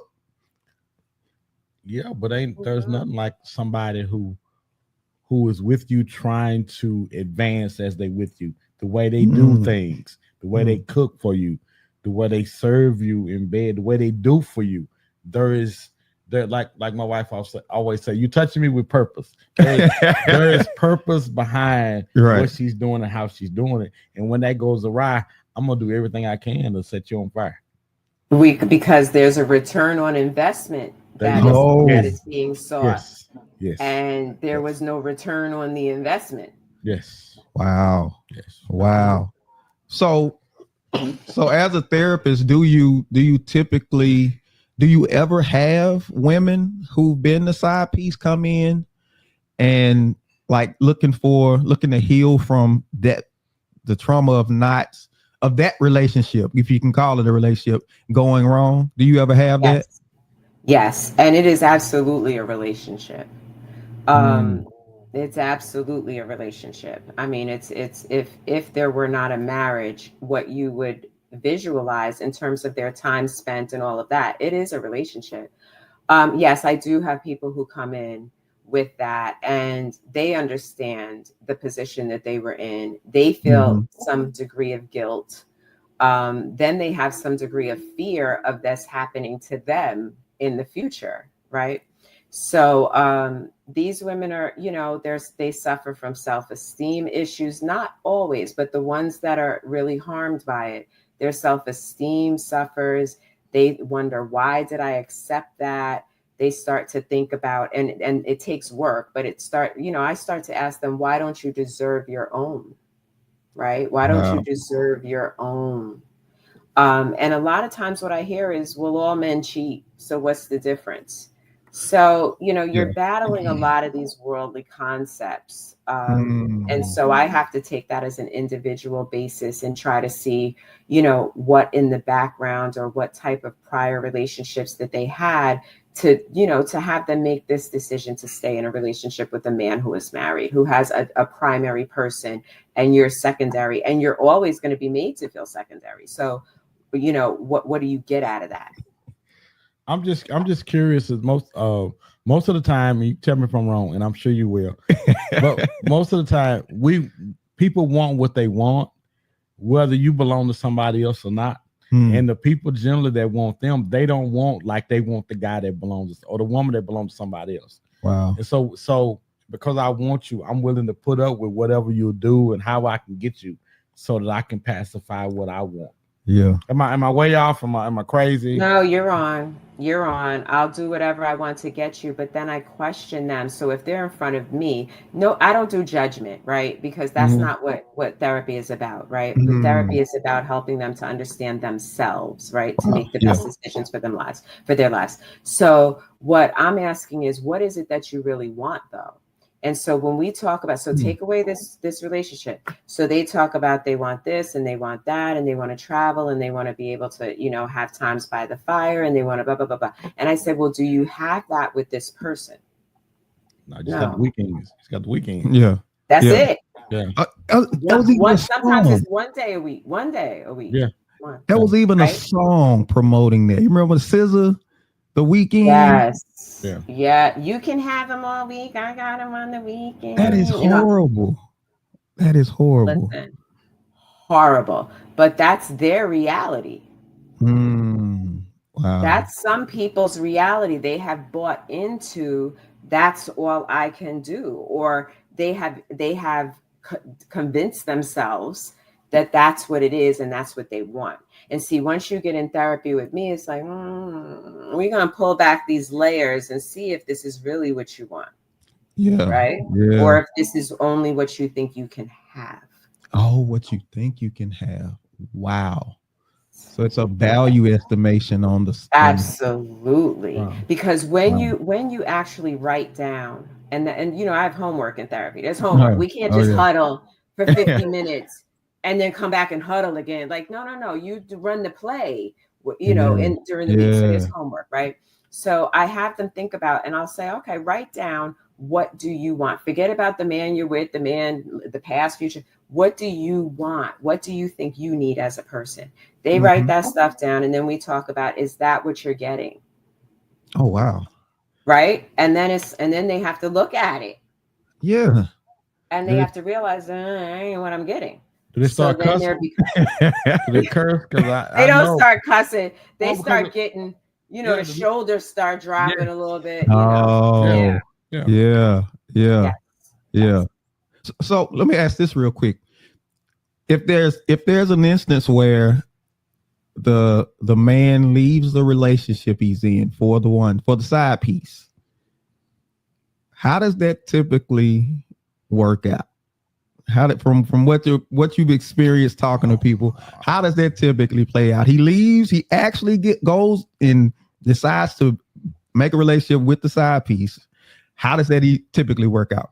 Yeah, but there's nothing like somebody who is with you trying to advance as they with you. The way they do things, the way they cook for you, the way they serve you in bed, the way they do for you. There like my wife always say, you touching me with purpose. There is purpose behind what she's doing and how she's doing it. And when that goes awry, I'm gonna do everything I can to set you on fire.
Because there's a return on investment that is being sought.
Yes.
And there was no return on the investment.
Yes.
Wow.
Yes.
Wow. So as a therapist, do you ever have women who've been the side piece come in and like looking to heal from the trauma of that relationship, if you can call it a relationship, going wrong? Do you ever have that?
Yes. And it is absolutely a relationship. It's absolutely a relationship. I mean, it's if there were not a marriage, what you would visualize in terms of their time spent and all of that, it is a relationship. Yes, I do have people who come in with that and they understand the position that they were in. They feel some degree of guilt. Then they have some degree of fear of this happening to them in the future, right? So these women are, they suffer from self-esteem issues, not always, but the ones that are really harmed by it, their self-esteem suffers. They wonder, why did I accept that? They start to think about, and it takes work, but I start to ask them, why don't you deserve your own, right? Why don't you deserve your own? And a lot of times what I hear is, well, all men cheat, so what's the difference? So, you're battling a lot of these worldly concepts. And so I have to take that as an individual basis and try to see, what in the background or what type of prior relationships that they had to have them make this decision to stay in a relationship with a man who is married, who has a primary person, and you're secondary, and you're always going to be made to feel secondary. So, what do you get out of that?
I'm just curious. As most of the time, you tell me if I'm wrong, and I'm sure you will. But most of the time, people want what they want, whether you belong to somebody else or not. And the people generally that want them, they don't want like they want the guy that belongs or the woman that belongs to somebody else.
Wow.
And so because I want you, I'm willing to put up with whatever you do and how I can get you, so that I can pacify what I want.
Yeah.
Am I way off? Am I crazy?
No, you're on. I'll do whatever I want to get you, but then I question them. So if they're in front of me, no, I don't do judgment, right? Because that's not what therapy is about, right? Therapy is about helping them to understand themselves, right? To make the best decisions for their lives. So what I'm asking is, what is it that you really want, though? And so when we talk about, take away this relationship. So they talk about they want this and they want that and they want to travel and they want to be able to, have times by the fire and they want to blah, blah, blah, blah. And I said, well, do you have that with this person?
No, just got the weekends. He's got the weekend.
Yeah.
That's it.
Yeah.
Sometimes it's one day a week.
Yeah.
That was even a song promoting that. You remember SZA, The Weekend?
Yes.
Yeah.
Yeah. You can have them all week. I got them on the weekend.
That is horrible. That is horrible.
Listen, horrible. But that's their reality.
Wow.
That's some people's reality. They have bought into that's all I can do, or they have convinced themselves that that's what it is and that's what they want. And see, once you get in therapy with me, it's like, we're going to pull back these layers and see if this is really what you want.
Yeah.
Right.
Yeah.
Or if this is only what you think you can have.
Oh, what you think you can have. Wow. So it's a value estimation on the
Absolutely.
Wow.
Because when you actually write down, and you know, I have homework in therapy. There's homework. We can't just huddle for 50 minutes and then come back and huddle again. Like, no. You run the play, you know, during the week. So there's homework, right? So I have them think about, and I'll say, okay, write down, what do you want? Forget about the man you're with, the past, future. What do you want? What do you think you need as a person? They write that stuff down, and then we talk about, is that what you're getting?
Oh, wow.
Right. And then they have to look at it.
Yeah.
And they have to realize that ain't what I'm getting.
Do they start cussing? Do they curse? Because
they don't start cussing. They
Well,
start getting, you know, the shoulders start dropping a little bit. You
Oh,
know?
Yeah. So let me ask this real quick. If there's an instance where the man leaves the relationship he's in for the side piece, how does that typically work out? From what you've experienced talking to people, how does that typically play out? He leaves, he actually goes and decides to make a relationship with the side piece. How does that typically work out?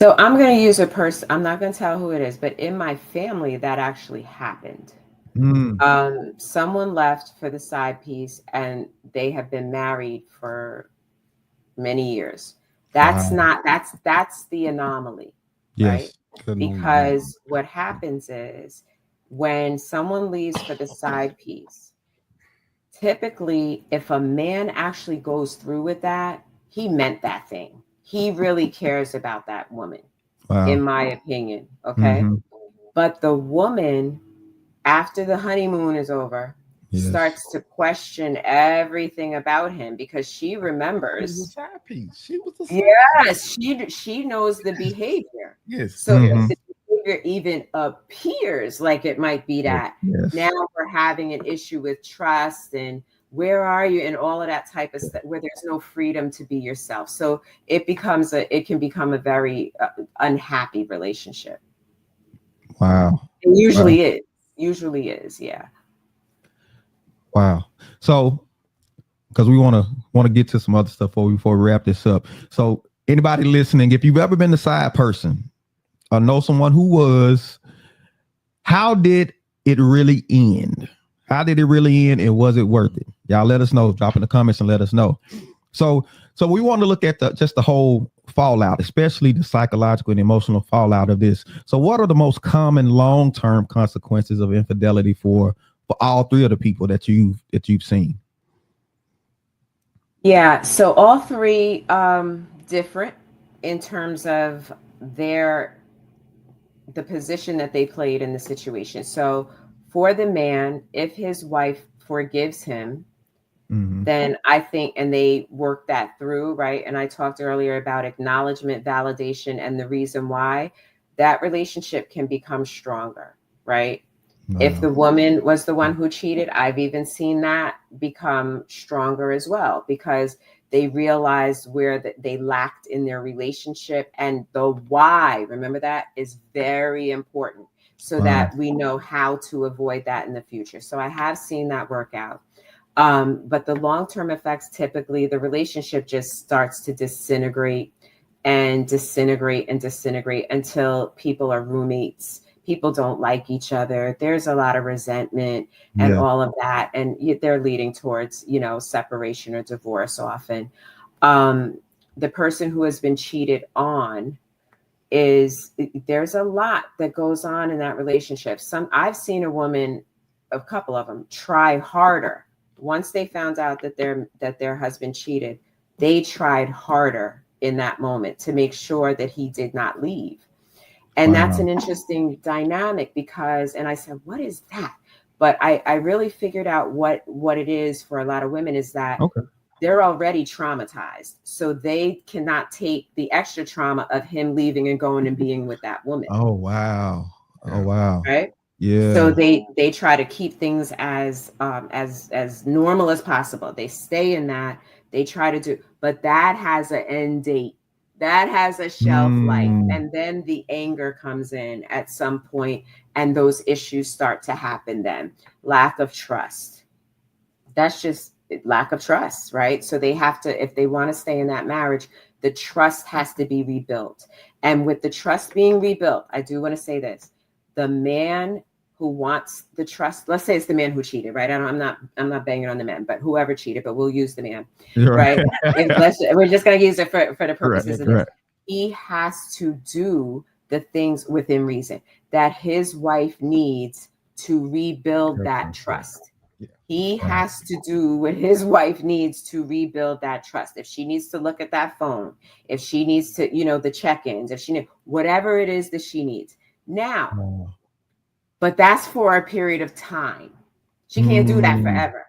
So I'm going to use a person. I'm not going to tell who it is, but in my family, that actually happened. Someone left for the side piece, and they have been married for many years. That's the anomaly, right? Because what happens is, when someone leaves for the side piece, typically, if a man actually goes through with that, he meant that thing. He really cares about that woman, in my opinion. Okay. But the woman, after the honeymoon is over, starts to question everything about him, because she remembers.
She was the side
piece. She knows the behavior.
Yes.
So the behavior even appears like it might be that. Now we're having an issue with trust, and where are you, and all of that type of stuff, where there's no freedom to be yourself. So it can become a very unhappy relationship.
Wow.
It usually is. Yeah.
Wow. So, because we want to get to some other stuff before we wrap this up. So anybody listening, if you've ever been the side person or know someone who was, how did it really end? How did it really end, and was it worth it? Y'all let us know. Drop in the comments and let us know. So we want to look at the whole fallout, especially the psychological and emotional fallout of this. So what are the most common long-term consequences of infidelity for all three of the people that you've seen?
Yeah, so all three different in terms of the position that they played in the situation. So for the man, if his wife forgives him, then I think, and they work that through, right? And I talked earlier about acknowledgement, validation, and the reason why, that relationship can become stronger, right? Wow. If the woman was the one who cheated, I've even seen that become stronger as well, because they realized where they lacked in their relationship, and the why, remember, that is very important, so that we know how to avoid that in the future. So I have seen that work out. But the long-term effects, typically the relationship just starts to disintegrate and disintegrate and disintegrate until people are roommates. People don't like each other. There's a lot of resentment and all of that. And they're leading towards, separation or divorce often. The person who has been cheated on, there's a lot that goes on in that relationship. I've seen a couple of them try harder. Once they found out that their husband cheated, they tried harder in that moment to make sure that he did not leave. And that's an interesting dynamic, because, and I said, what is that? But I really figured out what it is for a lot of women, is that they're already traumatized. So they cannot take the extra trauma of him leaving and going and being with that woman.
Oh, wow.
Right.
Yeah.
So they try to keep things as normal as possible. They stay in that. They try to do, but that has an end date. That has a shelf life. And then the anger comes in at some point, and those issues start to happen then. Lack of trust. That's just lack of trust, right? So they have to, if they want to stay in that marriage, the trust has to be rebuilt. And with the trust being rebuilt, I do want to say this: the man who wants the trust, let's say it's the man who cheated, right? I'm not banging on the man, but whoever cheated, but we'll use the man, right? We're just going to use it for the purposes of this. He has to do the things within reason that his wife needs to rebuild that trust. He has to do what his wife needs to rebuild that trust. If she needs to look at that phone, if she needs to, the check-ins, if she needs, whatever it is that she needs. Now, but that's for a period of time. She can't do that forever.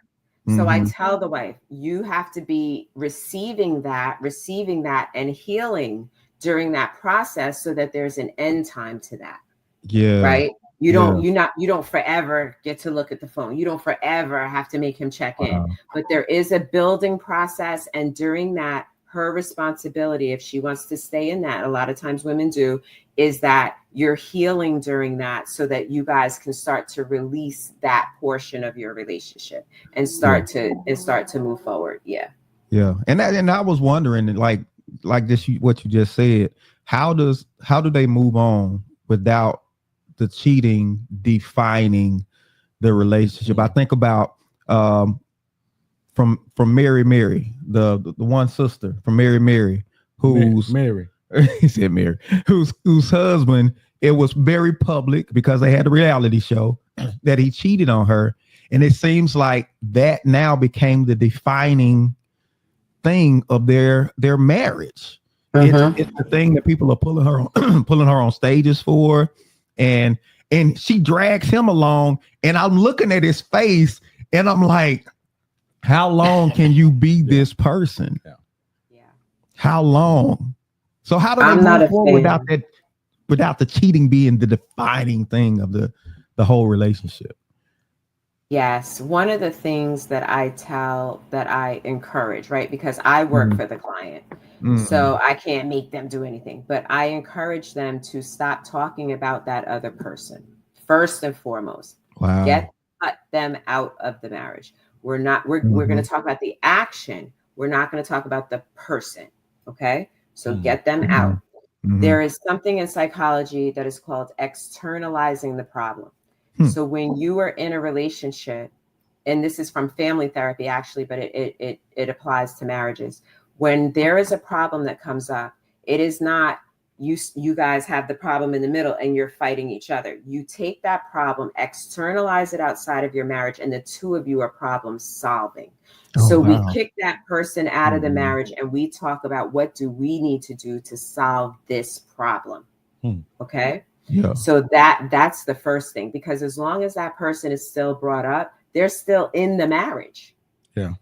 So I tell the wife, you have to be receiving that and healing during that process so that there's an end time to that.
Yeah.
Right. You don't forever get to look at the phone. You don't forever have to make him check in, but there is a building process. And during that, her responsibility, if she wants to stay in that, a lot of times women do, is that you're healing during that so that you guys can start to release that portion of your relationship and start to move forward. Yeah.
Yeah. And I was wondering, like this, what you just said, how do they move on without the cheating defining the relationship? I think about from Mary, the one sister from Mary, who's
Mary.
He said Mary, whose husband, it was very public because they had a reality show that he cheated on her. And it seems like that now became the defining thing of their marriage. It's the thing that people are pulling her on stages for. And she drags him along, and I'm looking at his face and I'm like, how long can you be this person?
Yeah.
How long? So how do they move forward without the cheating being the defining thing of the whole relationship?
Yes. One of the things that I encourage, right? Because I work for the client. So I can't make them do anything, but I encourage them to stop talking about that other person first and foremost.
Wow.
Cut them out of the marriage. We're going to talk about the action. We're not going to talk about the person. Okay. So get them out. There is something in psychology that is called externalizing the problem. So when you are in a relationship, and this is from family therapy actually, but it applies to marriages. When there is a problem that comes up, it is not you guys have the problem in the middle and you're fighting each other. You take that problem, externalize it outside of your marriage, and the two of you are problem solving. We kick that person out of the marriage and we talk about what do we need to do to solve this problem. Okay. Yeah. So that's the first thing, because as long as that person is still brought up, they're still in the marriage.
Yeah.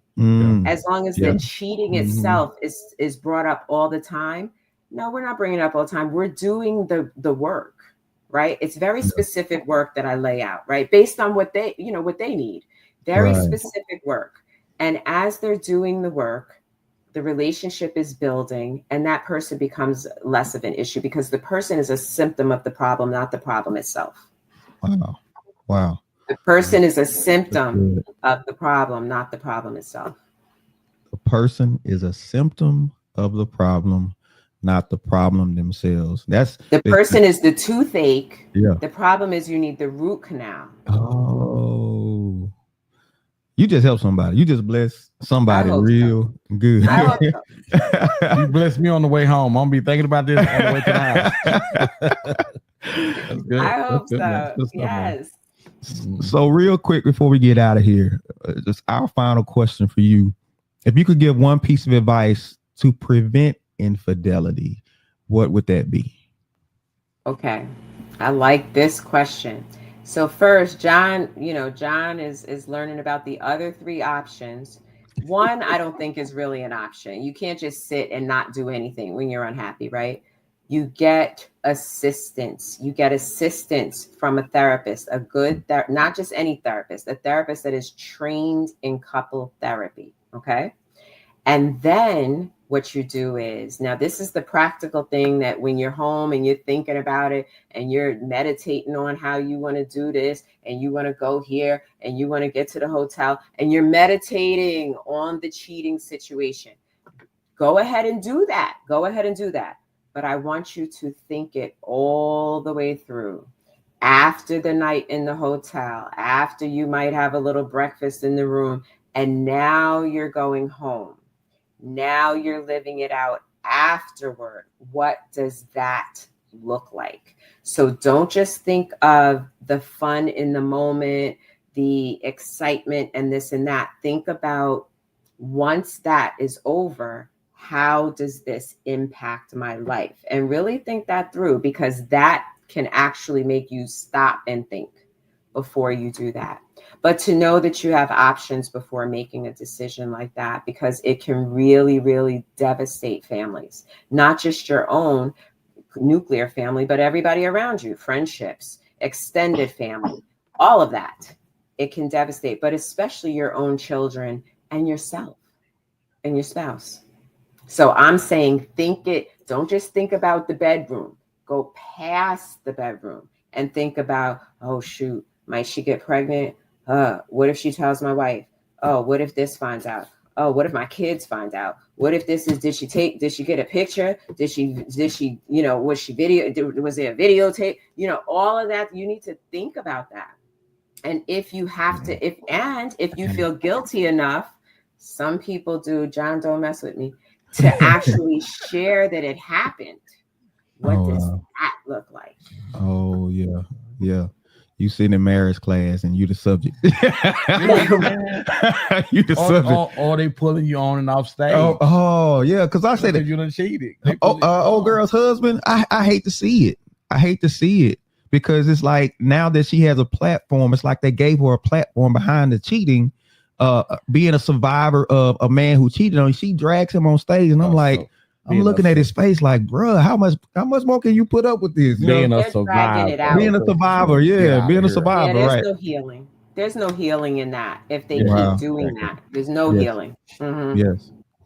As long as the cheating itself is brought up all the time. No, we're not bringing it up all the time. We're doing the work, right? It's very specific work that I lay out, right? Based on what they need. Very specific work. And as they're doing the work, the relationship is building, and that person becomes less of an issue because the person is a symptom of the problem, not the problem itself.
Wow.
The person is a symptom of the problem, not the problem itself.
The person is a symptom of the problem, not the problem themselves. The
person is the toothache. Yeah. The problem is you need the root canal.
Oh. You just help somebody. You just bless somebody real good.
I hope so.
You bless me on the way home. I'm gonna be thinking about this on the way to the house.
That's good. I hope so. Yes.
So real quick before we get out of here, just our final question for you. If you could give one piece of advice to prevent infidelity, what would that be? Okay.
I like this question. So first, John is learning about the other three options. One, I don't think is really an option. You can't just sit and not do anything when you're unhappy, right? You get assistance. You get assistance from a therapist, a good, not just any therapist, a therapist that is trained in couple therapy, okay? And then what you do is, now this is the practical thing that when you're home and you're thinking about it and you're meditating on how you want to do this and you want to go here and you want to get to the hotel and you're meditating on the cheating situation, go ahead and do that. Go ahead and do that. But I want you to think it all the way through. After the night in the hotel, after you might have a little breakfast in the room, and now you're going home. Now you're living it out afterward. What does that look like? So don't just think of the fun in the moment, the excitement and this and that. Think about, once that is over, how does this impact my life? And really think that through, because that can actually make you stop and think before you do that. But to know that you have options before making a decision like that, because it can really, really devastate families, not just your own nuclear family, but everybody around you, friendships, extended family, all of that. It can devastate, but especially your own children and yourself and your spouse. So I'm saying, think it, don't just think about the bedroom, go past the bedroom and think about, oh shoot, might she get pregnant? What if she tells my wife? Oh, what if this finds out? Oh, what if my kids find out? What if this is, did she get a picture? Did she, you know, was there a videotape? You know, all of that, you need to think about that. And if you have to, if you feel guilty enough, some people do, John, don't mess with me, to actually share that it happened. What does that look like?
Oh, yeah. Yeah. You sitting in marriage class and you the subject. You the subject.
Or they pulling you on and off stage.
Oh yeah. Because I say that
you done cheated.
Old girl's husband, I hate to see it. I hate to see it, because it's like, now that she has a platform, it's like they gave her a platform behind the cheating, being a survivor of a man who cheated on her. She drags him on stage, and I'm like, I'm looking at his face like, bruh, how much more can you put up with this?
Being a survivor.
Being a survivor, being a survivor,
there's
right?
No healing. There's no healing in that. If they keep doing that, there's no healing. Mm-hmm.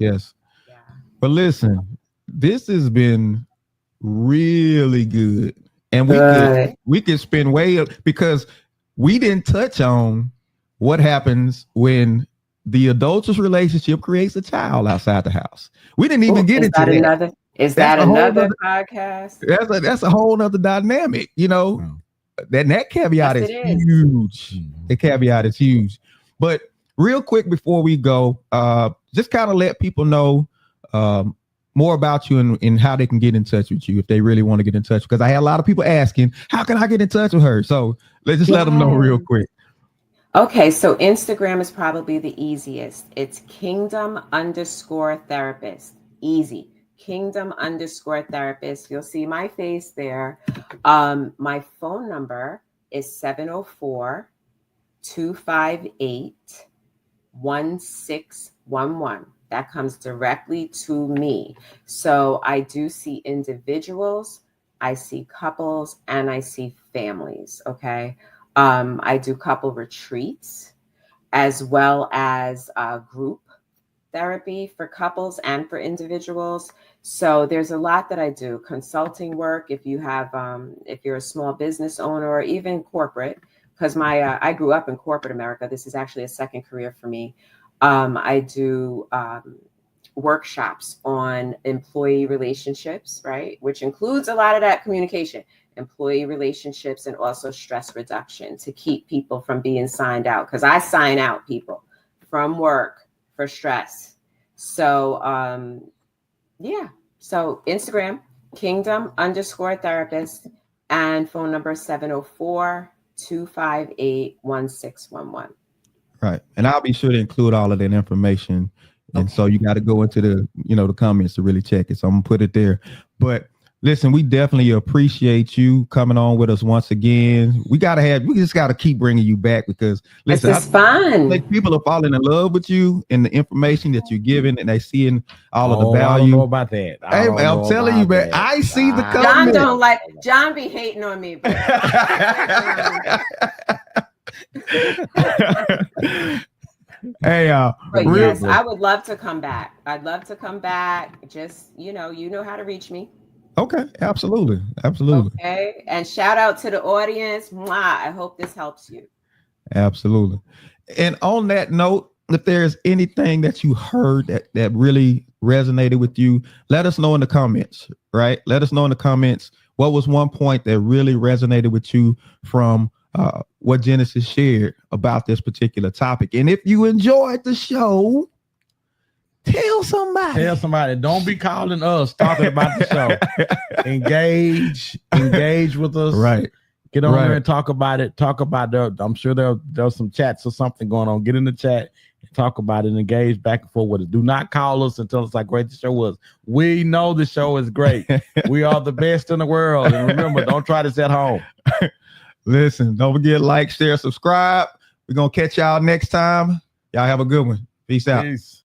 Yes. Yeah. But listen, this has been really good. And we could spend way up, because we didn't touch on what happens when the adulterous relationship creates a child outside the house. We didn't even get into that.
Is that another podcast?
That's a whole other dynamic, you know. That caveat is huge. The caveat is huge. But real quick before we go, just kind of let people know more about you and how they can get in touch with you if they really want to get in touch. Because I had a lot of people asking, how can I get in touch with her? So let's just let them know real quick.
Okay, so Instagram is probably the easiest. It's Kingdom_Therapist. Easy. Kingdom_Therapist. You'll see my face there. My phone number is 704-258-1611. That comes directly to me. So I do see individuals, I see couples, and I see families. Okay. I do couple retreats as well as group therapy for couples and for individuals. So there's a lot that I do. Consulting work, if you have, if you're a small business owner or even corporate, because I grew up in corporate America. This is actually a second career for me. I do workshops on employee relationships, right? Which includes a lot of that communication, employee relationships, and also stress reduction to keep people from being signed out. Because I sign out people from work for stress. So so Instagram, Kingdom_Therapist, and phone number 704-258-1611.
Right. And I'll be sure to include all of that information. And so you got to go into the, the comments to really check it. So I'm gonna put it there. But listen, we definitely appreciate you coming on with us once again. We just got to keep bringing you back, because listen,
it's fun.
Like, people are falling in love with you and the information that you're giving, and they seeing all of the value.
I don't know about that.
I'm telling you, man. I see the comment.
John be hating on me. But
Hey,
But
real
yes, I would love to come back. I'd love to come back. Just, you know how to reach me.
okay, absolutely. Absolutely.
Okay. And shout out to the audience. Mwah. I hope this helps you.
Absolutely. And on that note, if there's anything that you heard that really resonated with you, let us know in the comments, right? Let us know in the comments what was one point that really resonated with you from what Genesis shared about this particular topic. And if you enjoyed the show, tell somebody.
Tell somebody. Don't be calling us talking about the show. Engage with us.
Right.
Get on there and talk about it. Talk about I'm sure there's some chats or something going on. Get in the chat and talk about it and engage back and forth with it. Do not call us and tell us how great the show was. We know the show is great. We are the best in the world. And remember, don't try this at home.
Listen, don't forget, like, share, subscribe. We're going to catch y'all next time. Y'all have a good one. Peace out.
Peace.